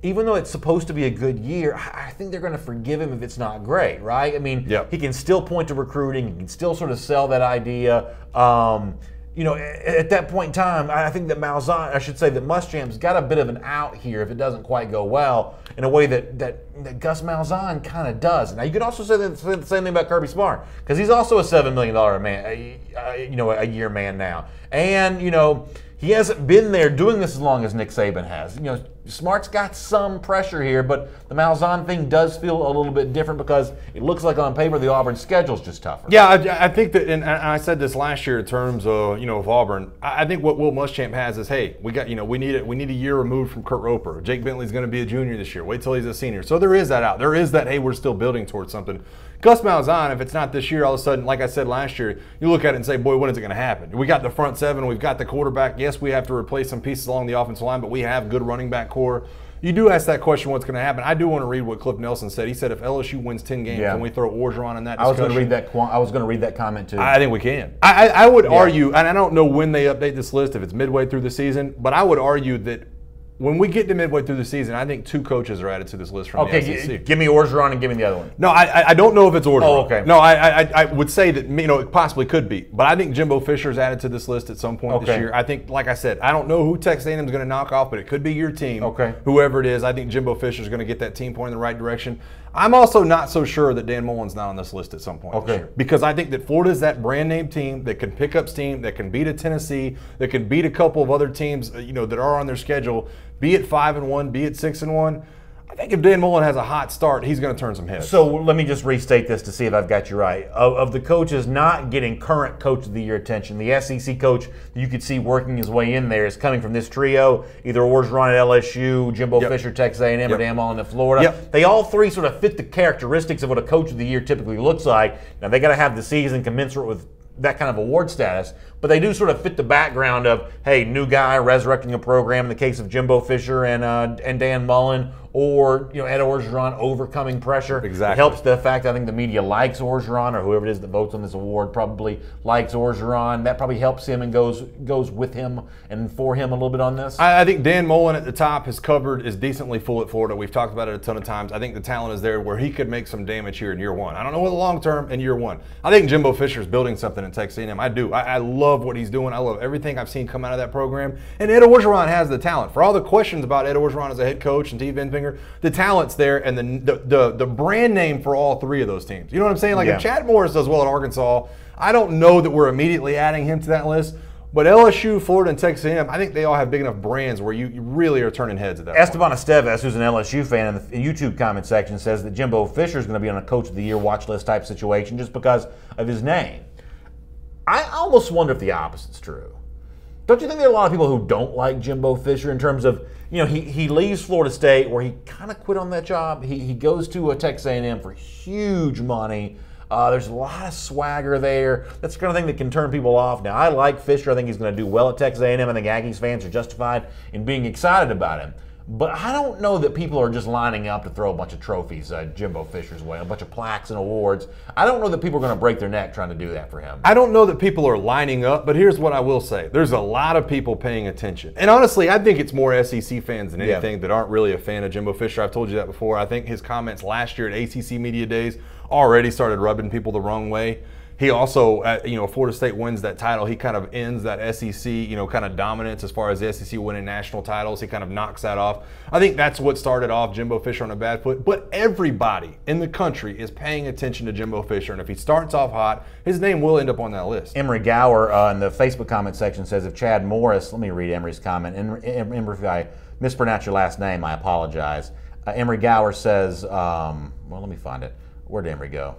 Even though it's supposed to be a good year, I think they're going to forgive him if it's not great, right? I mean, he can still point to recruiting. He can still sort of sell that idea. You know, at that point in time, I think that Muschamp's got a bit of an out here if it doesn't quite go well in a way that Gus Malzahn kind of does. Now, you could also say the same thing about Kirby Smart, because he's also a $7 million man, a year man now. And, you know, he hasn't been there doing this as long as Nick Saban has. You know, Smart's got some pressure here, but the Malzahn thing does feel a little bit different because it looks like on paper the Auburn schedule's just tougher. Yeah, I think that, and I said this last year in terms of, of Auburn. I think what Will Muschamp has is, hey, we got, we need a year removed from Kurt Roper. Jake Bentley's going to be a junior this year. Wait till he's a senior. So there is that out. There is that, hey, we're still building towards something. Gus Malzahn, if it's not this year, all of a sudden, like I said last year, you look at it and say, boy, when is it going to happen? We got the front seven, we've got the quarterback. Yes, we have to replace some pieces along the offensive line, but we have good running back core. You do ask that question, what's going to happen. I do want to read what Cliff Nelson said. He said, if LSU wins 10 games, can we throw Orgeron in that discussion? I was going to read that comment too. I think we can. I would argue, and I don't know when they update this list, if it's midway through the season, but I would argue that when we get to midway through the season, I think 2 coaches are added to this list from the SEC. Give me Orgeron and give me the other one. No, I don't know if it's Orgeron. Oh, okay. No, I would say that it possibly could be, but I think Jimbo Fisher's added to this list at some point this year. I think, like I said, I don't know who Texas A&M is going to knock off, but it could be your team. Okay. Whoever it is, I think Jimbo Fisher's going to get that team pointing in the right direction. I'm also not so sure that Dan Mullen's not on this list at some point this year, because I think that Florida's that brand name team that can pick up steam, that can beat a Tennessee, that can beat a couple of other teams, that are on their schedule. Be it 5-1, be it 6-1. I think if Dan Mullen has a hot start, he's going to turn some heads. So let me just restate this to see if I've got you right. Of the coaches not getting current Coach of the Year attention, the SEC coach you could see working his way in there is coming from this trio, either Orgeron at LSU, Jimbo Fisher, Texas A&M, or Dan Mullen at Florida. They all three sort of fit the characteristics of what a Coach of the Year typically looks like. Now, they got to have the season commensurate with that kind of award status, but they do sort of fit the background of, hey, new guy resurrecting a program in the case of Jimbo Fisher and Dan Mullen, or Ed Orgeron overcoming pressure. Exactly. It helps the fact I think the media likes Orgeron, or whoever it is that votes on this award probably likes Orgeron. That probably helps him and goes with him and for him a little bit on this. I think Dan Mullen at the top is decently full at Florida. We've talked about it a ton of times. I think the talent is there where he could make some damage here in year one. I don't know what the long term in year one. I think Jimbo Fisher is building something in Texas A&M. I do. I love what he's doing. I love everything I've seen come out of that program. And Ed Orgeron has the talent. For all the questions about Ed Orgeron as a head coach and Steve Benfinger, the talent's there, and the brand name for all 3 of those teams. You know what I'm saying? Like if Chad Morris does well at Arkansas, I don't know that we're immediately adding him to that list. But LSU, Florida, and Texas A&M, I think they all have big enough brands where you really are turning heads at that Esteban Esteves, who's an LSU fan in the YouTube comment section, says that Jimbo Fisher is going to be on a Coach of the Year watch list type situation just because of his name. I almost wonder if the opposite's true. Don't you think there are a lot of people who don't like Jimbo Fisher in terms of, he leaves Florida State where he kind of quit on that job. He goes to a Texas A&M for huge money. There's a lot of swagger there. That's the kind of thing that can turn people off. Now, I like Fisher. I think he's going to do well at Texas A&M. I think Aggies fans are justified in being excited about him. But I don't know that people are just lining up to throw a bunch of trophies Jimbo Fisher's way, a bunch of plaques and awards. I don't know that people are going to break their neck trying to do that for him. I don't know that people are lining up, but here's what I will say. There's a lot of people paying attention. And honestly, I think it's more SEC fans than anything that aren't really a fan of Jimbo Fisher. I've told you that before. I think his comments last year at ACC Media Days already started rubbing people the wrong way. He also, Florida State wins that title. He kind of ends that SEC, kind of dominance as far as the SEC winning national titles. He kind of knocks that off. I think that's what started off Jimbo Fisher on a bad foot. But everybody in the country is paying attention to Jimbo Fisher, and if he starts off hot, his name will end up on that list. Emery Gower in the Facebook comment section says, if Chad Morris, let me read Emery's comment. Emery, if I mispronounce your last name, I apologize. Emery Gower says, well, let me find it. Where did Emery go?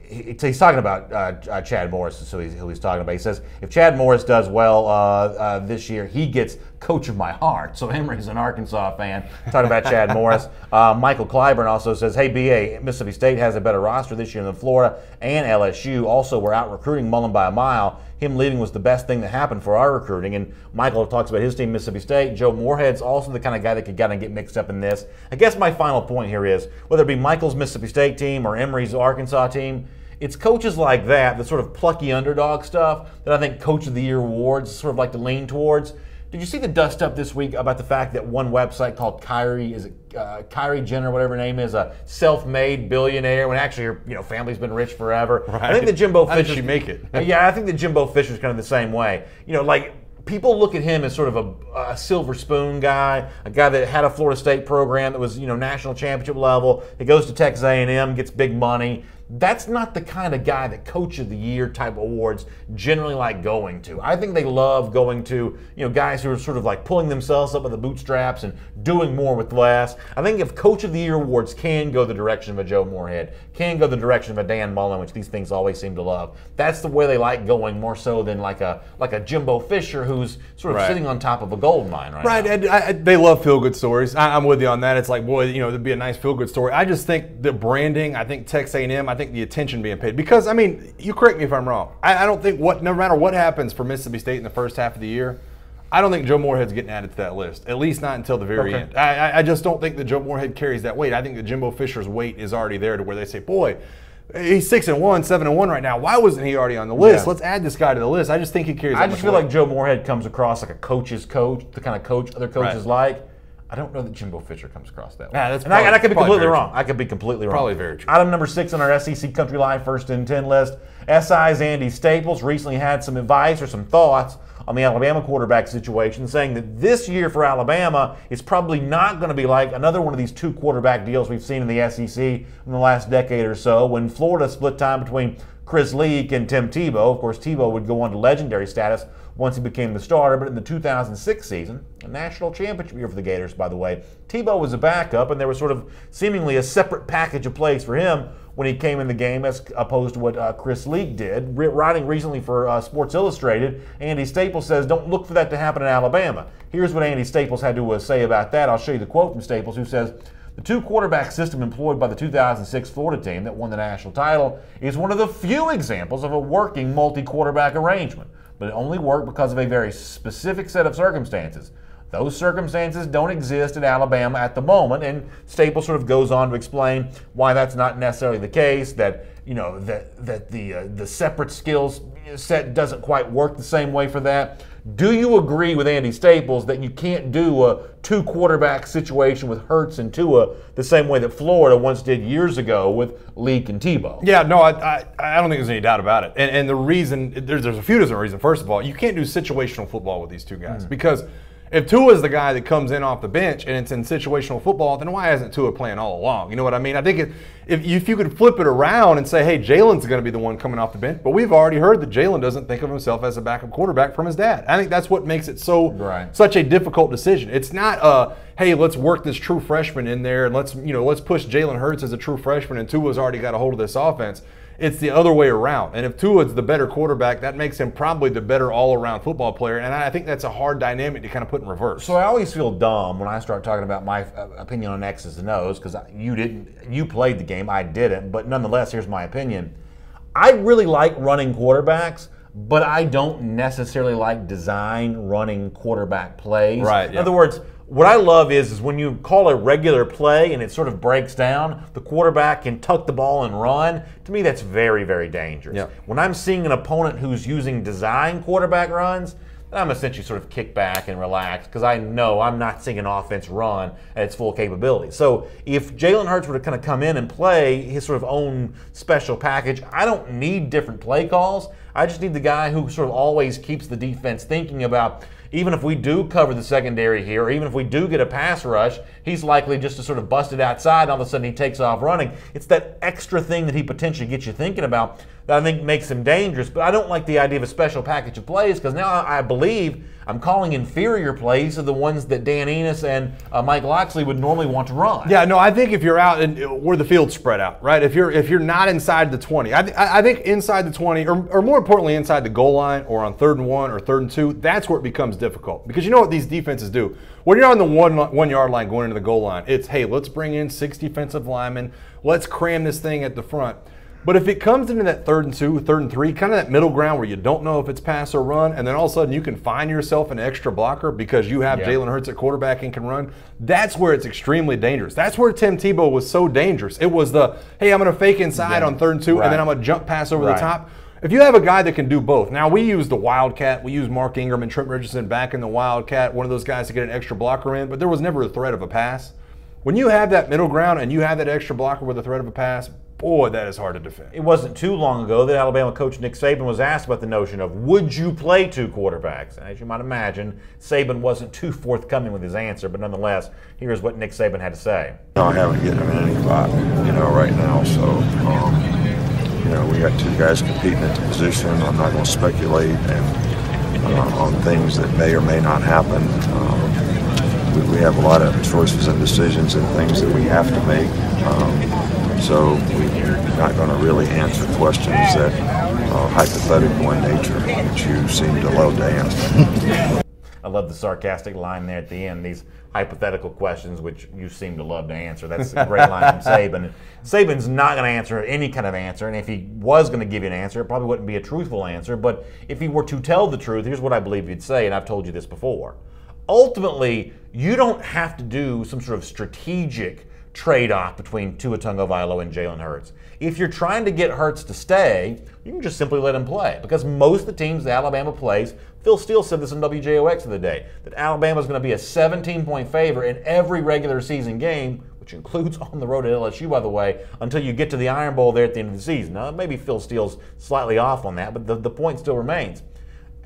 He's talking about Chad Morris, is who he's talking about. He says, if Chad Morris does well this year, he gets coach of my heart. So Emery's an Arkansas fan. Talking about Chad Morris. Michael Clyburn also says, hey, BA, Mississippi State has a better roster this year than Florida and LSU. Also, we're out recruiting Mullen by a mile. Him leaving was the best thing that happened for our recruiting. And Michael talks about his team, Mississippi State. Joe Moorhead's also the kind of guy that could kind of get mixed up in this. I guess my final point here is, whether it be Michael's Mississippi State team or Emery's Arkansas team, it's coaches like that, the sort of plucky underdog stuff, that I think Coach of the Year awards sort of like to lean towards. Did you see the dust up this week about the fact that one website called Kyrie Jenner, whatever her name is, a self-made billionaire when actually her family's been rich forever? Right. I think that Jimbo Fisher. How did she make it? Yeah, I think that Jimbo Fisher's kind of the same way. People look at him as sort of a silver spoon guy, a guy that had a Florida State program that was national championship level. He goes to Texas A&M, gets big money. That's not the kind of guy that Coach of the Year type awards generally like going to. I think they love going to guys who are sort of like pulling themselves up by the bootstraps and doing more with less. I think if Coach of the Year awards can go the direction of a Joe Moorhead, can go the direction of a Dan Mullen, which these things always seem to love, that's the way they like going, more so than like a Jimbo Fisher who's sort of sitting on top of a gold mine right now. And they love feel-good stories. I'm with you on that. It's like, boy, there'd be a nice feel-good story. I just think the branding, I think Texas A&M, I think the attention being paid. Because, you correct me if I'm wrong. I don't think no matter what happens for Mississippi State in the first half of the year, I don't think Joe Moorhead's getting added to that list, at least not until the very end. I just don't think that Joe Moorhead carries that weight. I think that Jimbo Fisher's weight is already there to where they say, boy, he's 6-1, 7-1 right now. Why wasn't he already on the list? Yeah. Let's add this guy to the list. I just think he carries that much weight. Like Joe Moorhead comes across like a coach's coach, the kind of coach other coaches like. I don't know that Jimbo Fisher comes across that way. And I could be completely wrong. I could be completely wrong. Probably very true. Item number 6 on our SEC Country Live First and 10 list. SI's Andy Staples recently had some advice or some thoughts on the Alabama quarterback situation, saying that this year for Alabama is probably not going to be like another one of these 2 quarterback deals we've seen in the SEC in the last decade or so, when Florida split time between Chris Leak and Tim Tebow. Of course, Tebow would go on to legendary status once he became the starter, but in the 2006 season, a national championship year for the Gators, by the way, Tebow was a backup, and there was sort of seemingly a separate package of plays for him when he came in the game as opposed to what Chris Leak did. Writing recently for Sports Illustrated, Andy Staples says, don't look for that to happen in Alabama. Here's what Andy Staples had to say about that. I'll show you the quote from Staples, who says, the 2-quarterback system employed by the 2006 Florida team that won the national title is one of the few examples of a working multi-quarterback arrangement, but it only worked because of a very specific set of circumstances. Those circumstances don't exist at Alabama at the moment, and Staples sort of goes on to explain why that's not necessarily the case, that the separate skills set doesn't quite work the same way for that. Do you agree with Andy Staples that you can't do a 2-quarterback situation with Hurts and Tua the same way that Florida once did years ago with Leak and Tebow? Yeah, no, I don't think there's any doubt about it. And the reason, there's a few different reasons. First of all, you can't do situational football with these 2 guys because if Tua is the guy that comes in off the bench and it's in situational football, then why isn't Tua playing all along? You know what I mean? I think if you could flip it around and say, hey, Jalen's going to be the one coming off the bench, but we've already heard that Jalen doesn't think of himself as a backup quarterback from his dad. I think that's what makes it such a difficult decision. It's not hey, let's work this true freshman in there and let's push Jalen Hurts as a true freshman and Tua's already got a hold of this offense. It's the other way around. And if Tua's the better quarterback, that makes him probably the better all-around football player. And I think that's a hard dynamic to kind of put in reverse. So I always feel dumb when I start talking about my opinion on X's and O's, because you played the game, I didn't. But nonetheless, here's my opinion. I really like running quarterbacks, but I don't necessarily like design running quarterback plays. Right. In other words, what I love is when you call a regular play and it sort of breaks down, the quarterback can tuck the ball and run. To me, that's very, very dangerous. Yep. When I'm seeing an opponent who's using design quarterback runs, then I'm essentially sort of kick back and relax because I know I'm not seeing an offense run at its full capability. So if Jalen Hurts were to kind of come in and play his sort of own special package, I don't need different play calls. I just need the guy who sort of always keeps the defense thinking about, even if we do cover the secondary here, or even if we do get a pass rush, he's likely just to sort of bust it outside and all of a sudden he takes off running. It's that extra thing that he potentially gets you thinking about that I think makes him dangerous. But I don't like the idea of a special package of plays because now I believe I'm calling inferior plays to the ones that Dan Enos and Mike Loxley would normally want to run. Yeah, no, I think if you're out and where the field's spread out, right? If you're not inside the 20, I think inside the 20, or more importantly inside the goal line or on 3rd and 1 or 3rd and 2, that's where it becomes difficult. Because you know what these defenses do? When you're on the 1 yard line going into the goal line, it's, hey, let's bring in 6 defensive linemen. Let's cram this thing at the front. But if it comes into that 3rd and 2, 3rd and 3, kind of that middle ground where you don't know if it's pass or run, and then all of a sudden you can find yourself an extra blocker because you have Jalen Hurts at quarterback and can run, that's where it's extremely dangerous. That's where Tim Tebow was so dangerous. It was the, hey, I'm going to fake inside on 3rd and 2, and then I'm going to jump pass over the top. If you have a guy that can do both, now we use the Wildcat, we use Mark Ingram and Trent Richardson back in the Wildcat, one of those guys to get an extra blocker in, but there was never a threat of a pass. When you have that middle ground and you have that extra blocker with a threat of a pass, boy, that is hard to defend. It wasn't too long ago that Alabama coach Nick Saban was asked about the notion of, would you play 2 quarterbacks? And as you might imagine, Saban wasn't too forthcoming with his answer, but nonetheless, here's what Nick Saban had to say. No, I haven't getting him in any spot, right now. So, we got 2 guys competing at the position. I'm not going to speculate on things that may or may not happen. We have a lot of choices and decisions and things that we have to make. So we're not going to really answer questions that are hypothetical in nature, which you seem to love to answer. I love the sarcastic line there at the end, these hypothetical questions which you seem to love to answer. That's a great line from Saban. Saban's not going to answer any kind of answer, and if he was going to give you an answer, it probably wouldn't be a truthful answer. But if he were to tell the truth, here's what I believe he'd say, and I've told you this before. Ultimately, you don't have to do some sort of strategic trade-off between Tua Tagovailoa and Jalen Hurts. If you're trying to get Hurts to stay, you can just simply let him play. Because most of the teams that Alabama plays, Phil Steele said this on WJOX the other day, that Alabama's going to be a 17-point favorite in every regular season game, which includes on the road at LSU, by the way, until you get to the Iron Bowl there at the end of the season. Now, maybe Phil Steele's slightly off on that, but the point still remains.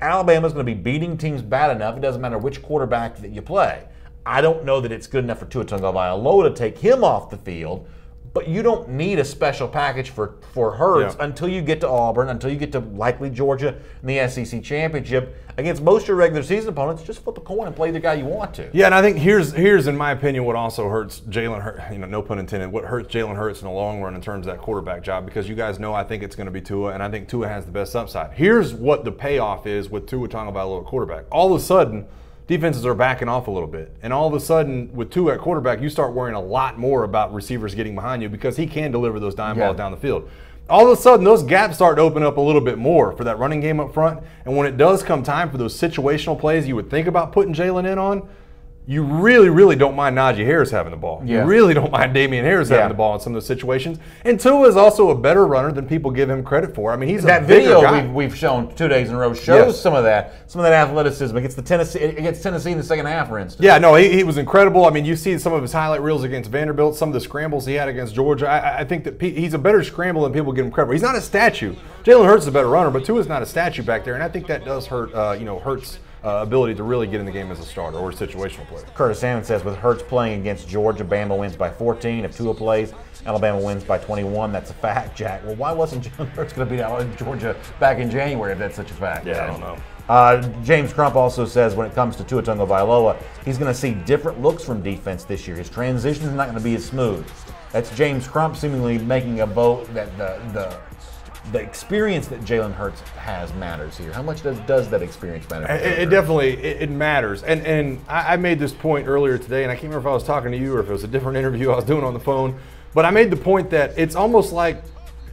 Alabama's going to be beating teams bad enough, it doesn't matter which quarterback that you play. I don't know that it's good enough for Tua Tagovailoa to take him off the field, but you don't need a special package for Hurts until you get to Auburn, until you get to likely Georgia in the SEC championship. Against most of your regular season opponents, just flip a coin and play the guy you want to. Yeah, and I think here's in my opinion what also hurts Jalen Hurts, no pun intended, what hurts Jalen Hurts in the long run in terms of that quarterback job, because you guys know I think it's going to be Tua, and I think Tua has the best upside. Here's what the payoff is with Tua Tagovailoa quarterback. All of a sudden, defenses are backing off a little bit. And all of a sudden, with Tua at quarterback, you start worrying a lot more about receivers getting behind you because he can deliver those dime balls down the field. All of a sudden, those gaps start to open up a little bit more for that running game up front. And when it does come time for those situational plays you would think about putting Jalen in on, you really, really don't mind Najee Harris having the ball. You really don't mind Damian Harris having the ball in some of those situations. And Tua is also a better runner than people give him credit for. I mean, he's that a bigger video guy. we've shown 2 days in a row shows some of that athleticism against Tennessee in the second half, for instance. Yeah, no, he was incredible. I mean, you see some of his highlight reels against Vanderbilt, some of the scrambles he had against Georgia. I think that he's a better scrambler than people give him credit for. He's not a statue. Jalen Hurts is a better runner, but Tua's not a statue back there, and I think that does hurt. Hurts' ability to really get in the game as a starter or a situational player. Curtis Salmon says, with Hurts playing against Georgia, Bama wins by 14. If Tua plays, Alabama wins by 21. That's a fact, Jack. Well, why wasn't Jalen Hurts going to beat Georgia back in January if that's such a fact? Yeah, I don't know. James Crump also says when it comes to Tua Tagovailoa, he's going to see different looks from defense this year. His transition is not going to be as smooth. That's James Crump seemingly making a vote that the experience that Jalen Hurts has matters here. How much does that experience matter? It definitely matters. And I made this point earlier today, and I can't remember if I was talking to you or if it was a different interview I was doing on the phone, but I made the point that it's almost like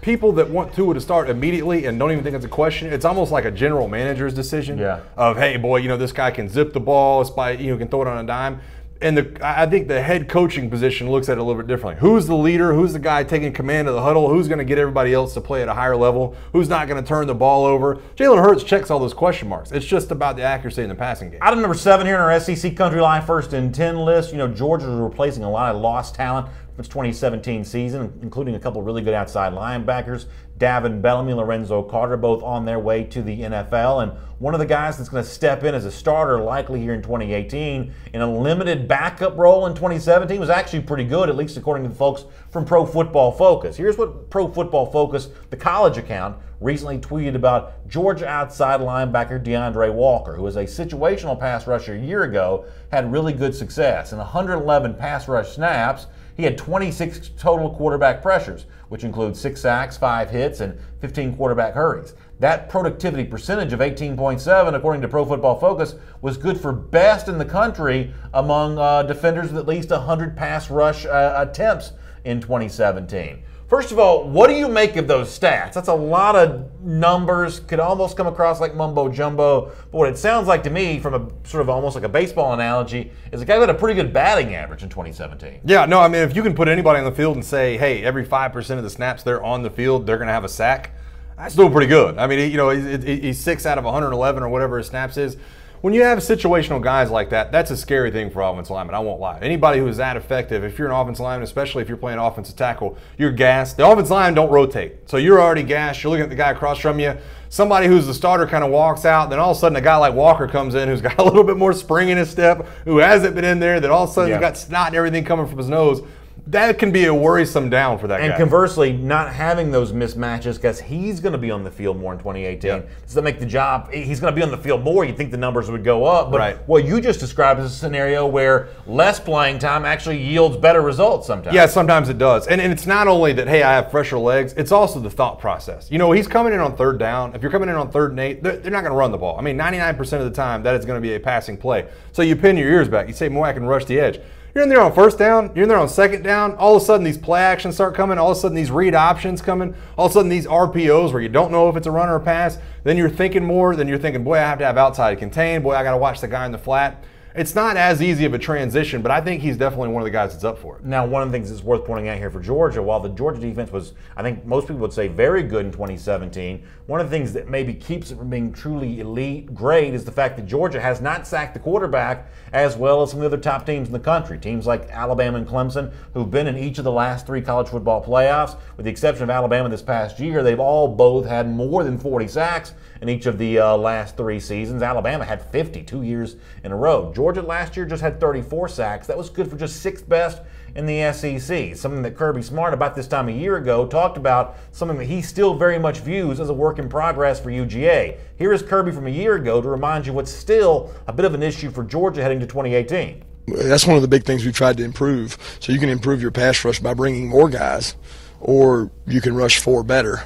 people that want Tua to start immediately and don't even think it's a question, it's almost like a general manager's decision of, hey, boy, this guy can zip the ball, can throw it on a dime. And I think the head coaching position looks at it a little bit differently. Who's the leader? Who's the guy taking command of the huddle? Who's going to get everybody else to play at a higher level? Who's not going to turn the ball over? Jalen Hurts checks all those question marks. It's just about the accuracy in the passing game. Item number 7 here in our SEC Country Live First and 10 list. You know, Georgia's replacing a lot of lost talent from its 2017 season, including a couple of really good outside linebackers. Davin Bellamy, Lorenzo Carter, both on their way to the NFL. And one of the guys that's going to step in as a starter likely here in 2018 in a limited backup role in 2017 was actually pretty good, at least according to the folks from Pro Football Focus. Here's what Pro Football Focus, the college account, recently tweeted about Georgia outside linebacker DeAndre Walker, who was a situational pass rusher a year ago, had really good success. In 111 pass rush snaps, he had 26 total quarterback pressures, which includes 6 sacks, 5 hits, and 15 quarterback hurries. That productivity percentage of 18.7, according to Pro Football Focus, was good for best in the country among defenders with at least 100 pass rush attempts in 2017. First of all, what do you make of those stats? That's a lot of numbers, could almost come across like mumbo jumbo, but what it sounds like to me, from a sort of almost like a baseball analogy, is a guy who had a pretty good batting average in 2017. Yeah, no, I mean, if you can put anybody on the field and say, hey, every 5% of the snaps they're on the field, they're going to have a sack, that's still pretty good. I mean, you know, he's 6 out of 111 or whatever his snaps is. When you have situational guys like that, that's a scary thing for offensive linemen. I won't lie. Anybody who is that effective, if you're an offensive lineman, especially if you're playing offensive tackle, you're gassed. The offensive line don't rotate. So you're already gassed. You're looking at the guy across from you. Somebody who's the starter kind of walks out. Then all of a sudden a guy like Walker comes in who's got a little bit more spring in his step, who hasn't been in there, that all of a sudden he's got snot and everything coming from his nose. That can be a worrisome down for that guy. And conversely, not having those mismatches, because he's going to be on the field more in 2018. Yeah. Does that make the job? He's going to be on the field more. You'd think the numbers would go up. But right. What you just described is a scenario where less playing time actually yields better results sometimes. Yeah, sometimes it does. And it's not only that, hey, I have fresher legs, it's also the thought process. You know, he's coming in on 3rd down. If you're coming in on 3rd and 8, they're not going to run the ball. I mean, 99% of the time, that is going to be a passing play. So you pin your ears back. You say, more I can rush the edge. You're in there on 1st down, you're in there on 2nd down, all of a sudden these play actions start coming, all of a sudden these read options coming, all of a sudden these RPOs where you don't know if it's a run or a pass, then you're thinking more, then you're thinking, boy, I have to have outside to contain, boy, I got to watch the guy in the flat. It's not as easy of a transition, but I think he's definitely one of the guys that's up for it. Now, one of the things that's worth pointing out here for Georgia, while the Georgia defense was, I think most people would say, very good in 2017, one of the things that maybe keeps it from being truly elite, great, is the fact that Georgia has not sacked the quarterback as well as some of the other top teams in the country. Teams like Alabama and Clemson, who've been in each of the last 3 college football playoffs, with the exception of Alabama this past year, they've all both had more than 40 sacks in each of the last 3 seasons. Alabama had 50 2 years in a row. Georgia last year just had 34 sacks. That was good for just 6th best in the SEC. Something that Kirby Smart, about this time a year ago, talked about, something that he still very much views as a work in progress for UGA. Here is Kirby from a year ago to remind you what's still a bit of an issue for Georgia heading to 2018. That's one of the big things we've tried to improve. So you can improve your pass rush by bringing more guys, or you can rush 4 better.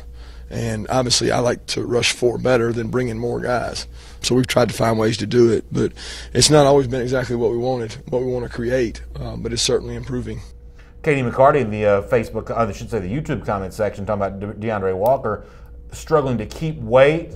And obviously I like to rush 4 better than bring in more guys. So we've tried to find ways to do it, but it's not always been exactly what we wanted, what we want to create, but it's certainly improving. Katie McCarty in the Facebook, I should say the YouTube comment section, talking about DeAndre Walker struggling to keep weight,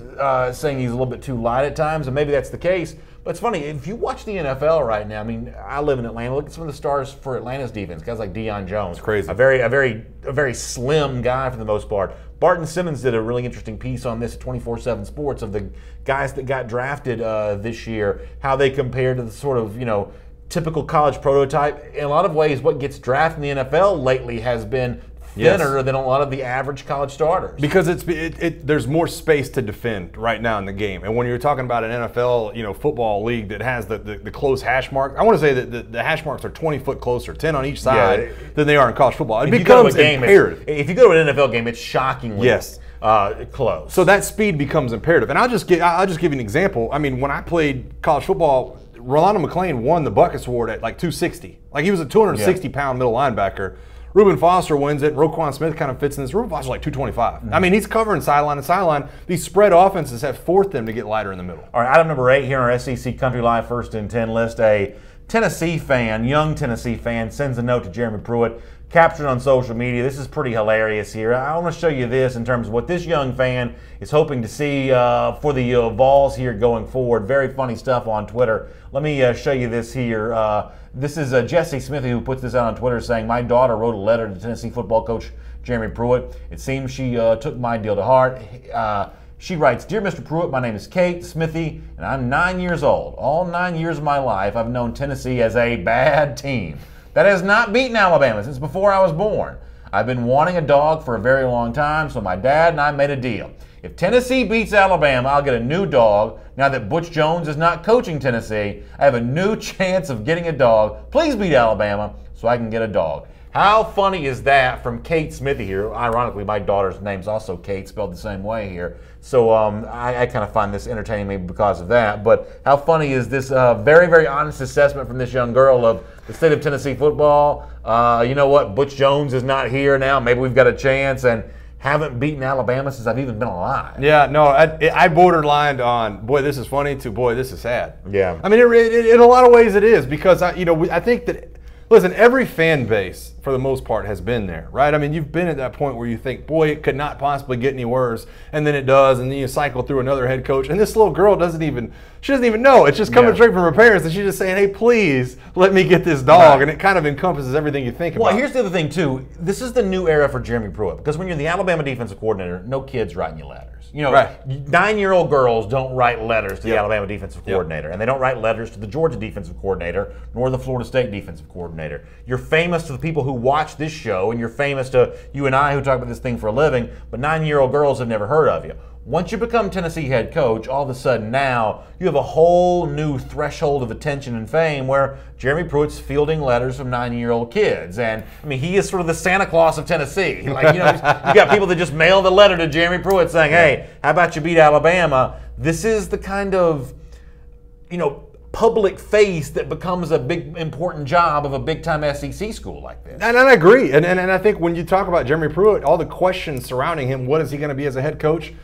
saying he's a little bit too light at times, and maybe that's the case. But it's funny, if you watch the NFL right now, I mean, I live in Atlanta. Look at some of the stars for Atlanta's defense, guys like Deion Jones. It's crazy. A very slim guy for the most part. Barton Simmons did a really interesting piece on this at 24/7 Sports of the guys that got drafted this year, how they compare to the sort of, you know, typical college prototype. In a lot of ways, what gets drafted in the NFL lately has been thinner than a lot of the average college starters. Because there's more space to defend right now in the game. And when you're talking about an NFL, you know, football league that has the close hash marks, I want to say that the hash marks are 20 foot closer, 10 on each side, than they are in college football. It becomes imperative. If you go to an NFL game, it's shockingly close. So that speed becomes imperative. And I'll just give you an example. I mean, when I played college football, Rolando McClain won the Buckets Award at like 260. Like, he was a 260-pound middle linebacker. Reuben Foster wins it. Roquan Smith kind of fits in this. Reuben Foster's like 225. Mm-hmm. I mean, he's covering sideline to sideline. These spread offenses have forced them to get lighter in the middle. All right, item number 8 here on our SEC Country Live First and 10 list, a Tennessee fan, young Tennessee fan, sends a note to Jeremy Pruitt, captured on social media. This is pretty hilarious here. I want to show you this in terms of what this young fan is hoping to see for the Vols here going forward. Very funny stuff on Twitter. Let me show you this here. This is Jesse Smithy who puts this out on Twitter saying, "My daughter wrote a letter to Tennessee football coach Jeremy Pruitt. It seems she took my deal to heart." She writes, "Dear Mr. Pruitt, my name is Kate Smithy, and I'm 9 years old. All 9 years of my life, I've known Tennessee as a bad team that has not beaten Alabama since before I was born. I've been wanting a dog for a very long time, so my dad and I made a deal. If Tennessee beats Alabama, I'll get a new dog. Now that Butch Jones is not coaching Tennessee, I have a new chance of getting a dog. Please beat Alabama so I can get a dog." How funny is that from Kate Smithy here? Ironically, my daughter's name's also Kate, spelled the same way here. So I kind of find this entertaining maybe because of that. But how funny is this very, very honest assessment from this young girl of the state of Tennessee football? You know what? Butch Jones is not here now. Maybe we've got a chance, and haven't beaten Alabama since I've even been alive. Yeah, no, I borderlined on, boy, this is funny, to boy, this is sad. Yeah. I mean, in a lot of ways it is, because I think that, listen, every fan base, for the most part, has been there, right? I mean, you've been at that point where you think, boy, it could not possibly get any worse, and then it does, and then you cycle through another head coach, and this little girl doesn't even know. It's just coming straight from her parents, and she's just saying, hey, please, let me get this dog, and it kind of encompasses everything you think about. Well, here's the other thing, too. This is the new era for Jeremy Pruitt, because when you're the Alabama defensive coordinator, no kid's writing you letters. You know, 9-year-old girls don't write letters to the Alabama defensive coordinator, and they don't write letters to the Georgia defensive coordinator, nor the Florida State defensive coordinator. You're famous to the people who watch this show, and you're famous to you and I who talk about this thing for a living, but 9-year-old girls have never heard of you. Once you become Tennessee head coach, all of a sudden now you have a whole new threshold of attention and fame where Jeremy Pruitt's fielding letters from 9-year-old kids. And, I mean, he is sort of the Santa Claus of Tennessee. Like, you know, you got people that just mail the letter to Jeremy Pruitt saying, hey, how about you beat Alabama? This is the kind of, you know, public face that becomes a big, important job of a big-time SEC school like this. And I agree. And I think when you talk about Jeremy Pruitt, all the questions surrounding him, what is he going to be as a head coach?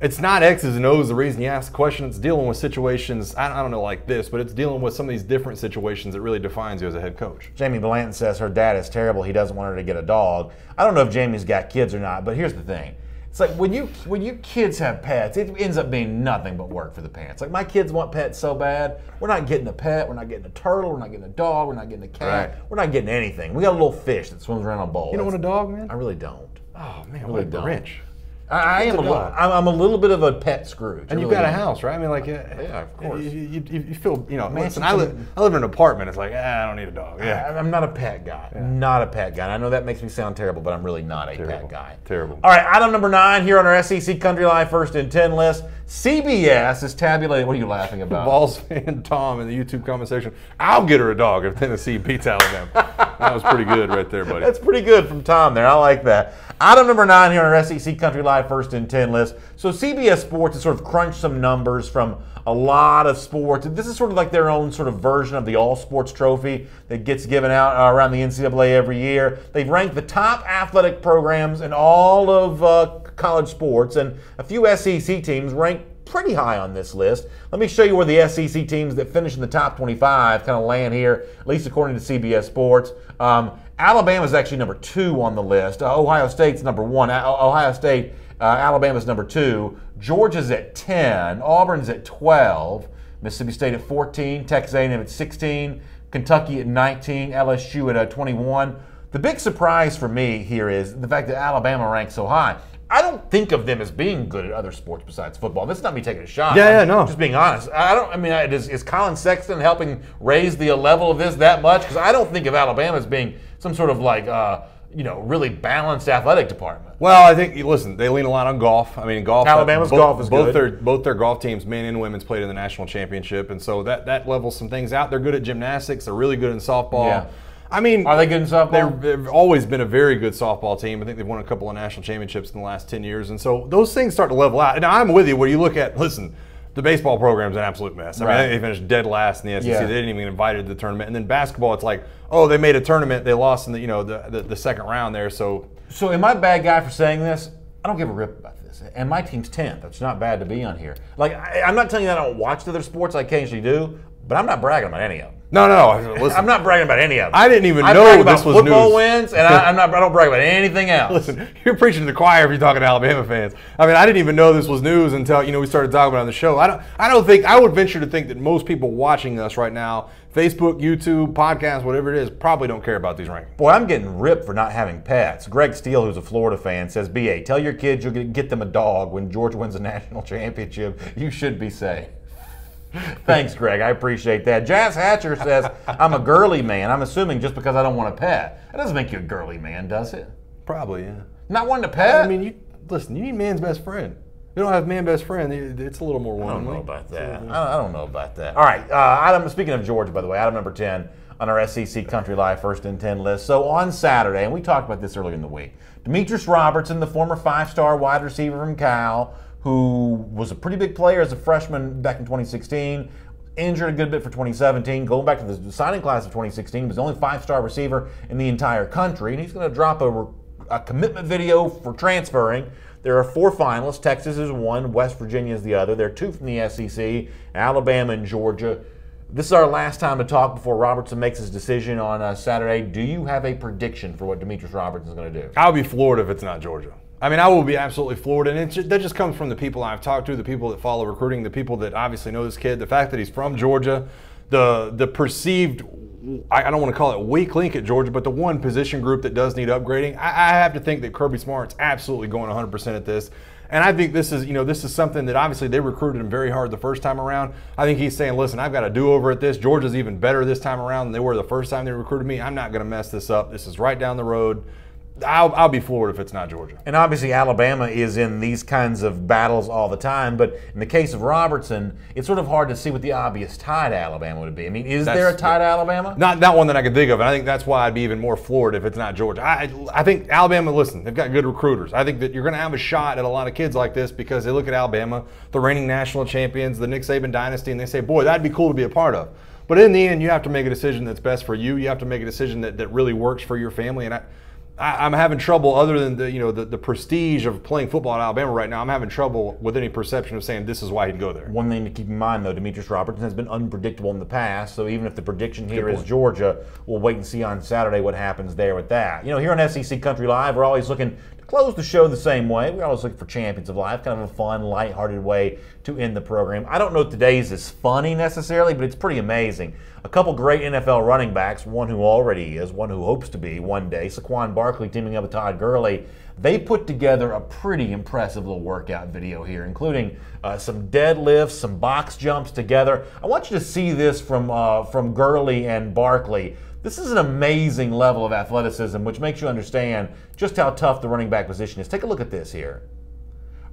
It's not X's and O's the reason you ask the question. It's dealing with situations, I don't know, like this, but it's dealing with some of these different situations that really defines you as a head coach. Jamie Blanton says her dad is terrible. He doesn't want her to get a dog. I don't know if Jamie's got kids or not, but here's the thing. It's like when you kids have pets, it ends up being nothing but work for the parents. Like my kids want pets so bad. We're not getting a pet. We're not getting a turtle. We're not getting a dog. We're not getting a cat. Right. We're not getting anything. We got a little fish that swims around a bowl. You don't want a dog, man? I really don't. Oh, man, I really don't. Rich. I'm a little bit of a pet Scrooge. And you've got a house, right? I mean, like, yeah, of course. You feel, you know, listen, I live in an apartment. It's like, I don't need a dog. Yeah. I'm not a pet guy. Yeah. Not a pet guy. And I know that makes me sound terrible, but I'm really not a pet guy. Terrible. All right, item number 9 here on our SEC Country Live First and 10 list. CBS is tabulating. What are you laughing about? Vols fan Tom in the YouTube comment section. I'll get her a dog if Tennessee beats Alabama. That was pretty good right there, buddy. That's pretty good from Tom there. I like that. Item number 9 here on our SEC Country Live First and 10 list. So CBS Sports has sort of crunched some numbers from a lot of sports. This is sort of like their own sort of version of the All Sports Trophy that gets given out around the NCAA every year. They've ranked the top athletic programs in all of college sports, and a few SEC teams rank pretty high on this list. Let me show you where the SEC teams that finish in the top 25 kind of land here, at least according to CBS Sports. Alabama is actually number 2 on the list. Ohio State's number 1. Alabama's number 2. Georgia's at 10. Auburn's at 12. Mississippi State at 14. Texas A&M at 16. Kentucky at 19. LSU at 21. The big surprise for me here is the fact that Alabama ranks so high. I don't think of them as being good at other sports besides football. That's not me taking a shot. No. Just being honest. Is Colin Sexton helping raise the level of this that much? Because I don't think of Alabama as being some sort of like, really balanced athletic department. Well, I think, listen, they lean a lot on golf. I mean, golf. Alabama's golf is good. Both their golf teams, men and women's, played in the national championship, and so that levels some things out. They're good at gymnastics. They're really good in softball. Yeah. I mean, are they good in softball? They've always been a very good softball team. I think they've won a couple of national championships in the last 10 years, and so those things start to level out. Now, I'm with you where you look at, listen, the baseball program's an absolute mess. I mean, they finished dead last in the SEC. Yeah. They didn't even get invited to the tournament. And then basketball, it's like, oh, they made a tournament. They lost in the second round there. So am I a bad guy for saying this? I don't give a rip about this. And my team's 10th. That's not bad to be on here. Like, I'm not telling you that I don't watch the other sports. I occasionally do. But I'm not bragging about any of them. No. Listen, I'm not bragging about any of them. I didn't even I know brag this about was football news. wins, and I don't brag about anything else. Listen, you're preaching to the choir if you're talking to Alabama fans. I mean, I didn't even know this was news until we started talking about it on the show. I would venture to think that most people watching us right now, Facebook, YouTube, podcast, whatever it is, probably don't care about these rankings. Boy, I'm getting ripped for not having pets. Greg Steele, who's a Florida fan, says, "BA, tell your kids you'll get them a dog when Georgia wins a national championship. You should be safe." Thanks, Greg. I appreciate that. Jazz Hatcher says, "I'm a girly man. I'm assuming just because I don't want a pet. That doesn't make you a girly man, does it? Probably, yeah. Not wanting a pet? I mean, listen, you need man's best friend. You don't have man best friend, it's a little more I don't lonely. know about that. I don't know about that. All right, Adam, speaking of Georgia, by the way, Adam number 10 on our SEC Country Live First and 10 list. So on Saturday, and we talked about this earlier in the week, Demetrius Robertson, the former 5-star wide receiver from Cal, who was a pretty big player as a freshman back in 2016, injured a good bit for 2017. Going back to the signing class of 2016, he was the only 5-star receiver in the entire country, and he's going to drop a commitment video for transferring. There are 4 finalists. Texas is one, West Virginia is the other. There are 2 from the SEC, Alabama and Georgia. This is our last time to talk before Robertson makes his decision on Saturday. Do you have a prediction for what Demetrius Robertson is going to do? I'll be floored if it's not Georgia. I mean, I will be absolutely floored, and that just comes from the people I've talked to, the people that follow recruiting, the people that obviously know this kid, the fact that he's from Georgia, the perceived, I don't want to call it weak link at Georgia, but the one position group that does need upgrading. I have to think that Kirby Smart's absolutely going 100% at this. And I think this is something that obviously they recruited him very hard the first time around. I think he's saying, listen, I've got a do-over at this. Georgia's even better this time around than they were the first time they recruited me. I'm not going to mess this up. This is right down the road. I'll be floored if it's not Georgia. And obviously Alabama is in these kinds of battles all the time, but in the case of Robertson, it's sort of hard to see what the obvious tie to Alabama would be. I mean, is there a tie to Alabama? Not one that I can think of, and I think that's why I'd be even more floored if it's not Georgia. I think Alabama, listen, they've got good recruiters. I think that you're going to have a shot at a lot of kids like this because they look at Alabama, the reigning national champions, the Nick Saban dynasty, and they say, boy, that'd be cool to be a part of. But in the end, you have to make a decision that's best for you. You have to make a decision that really works for your family, and I'm having trouble, other than the prestige of playing football at Alabama right now, I'm having trouble with any perception of saying this is why he'd go there. One thing to keep in mind, though, Demetrius Robertson has been unpredictable in the past, so even if the prediction here is Georgia, we'll wait and see on Saturday what happens there with that. Here on SEC Country Live, we're always looking to close the show the same way. We're always looking for champions of life, kind of a fun, lighthearted way to end the program. I don't know if today's is funny necessarily, but it's pretty amazing. A couple great NFL running backs, one who already is, one who hopes to be one day, Saquon Barkley teaming up with Todd Gurley. They put together a pretty impressive little workout video here, including some deadlifts, some box jumps together. I want you to see this from Gurley and Barkley. This is an amazing level of athleticism, which makes you understand just how tough the running back position is. Take a look at this here.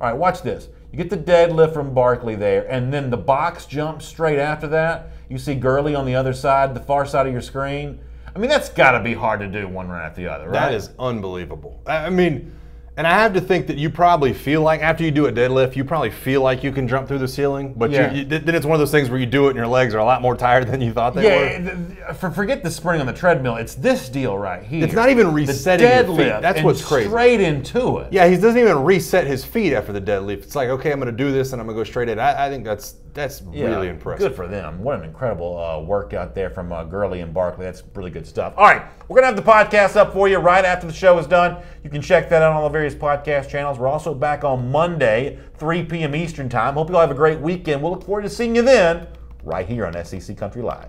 All right, watch this. You get the deadlift from Barkley there, and then the box jump straight after that. You see Gurley on the other side, the far side of your screen. I mean, that's got to be hard to do one run after the other, right? That is unbelievable. I mean, and I have to think that you probably feel like, after you do a deadlift, you probably feel like you can jump through the ceiling, but then it's one of those things where you do it and your legs are a lot more tired than you thought they were. Forget the spring on the treadmill. It's this deal right here. It's not even resetting your feet. That's what's crazy. Straight into it. Yeah, he doesn't even reset his feet after the deadlift. It's like, okay, I'm going to do this and I'm going to go straight in. I think that's really impressive. Good for them. What an incredible workout there from Gurley and Barkley. That's really good stuff. All right, we're going to have the podcast up for you right after the show is done. You can check that out on all the various podcast channels. We're also back on Monday, 3 p.m. Eastern Time. Hope you all have a great weekend. We'll look forward to seeing you then right here on SEC Country Live.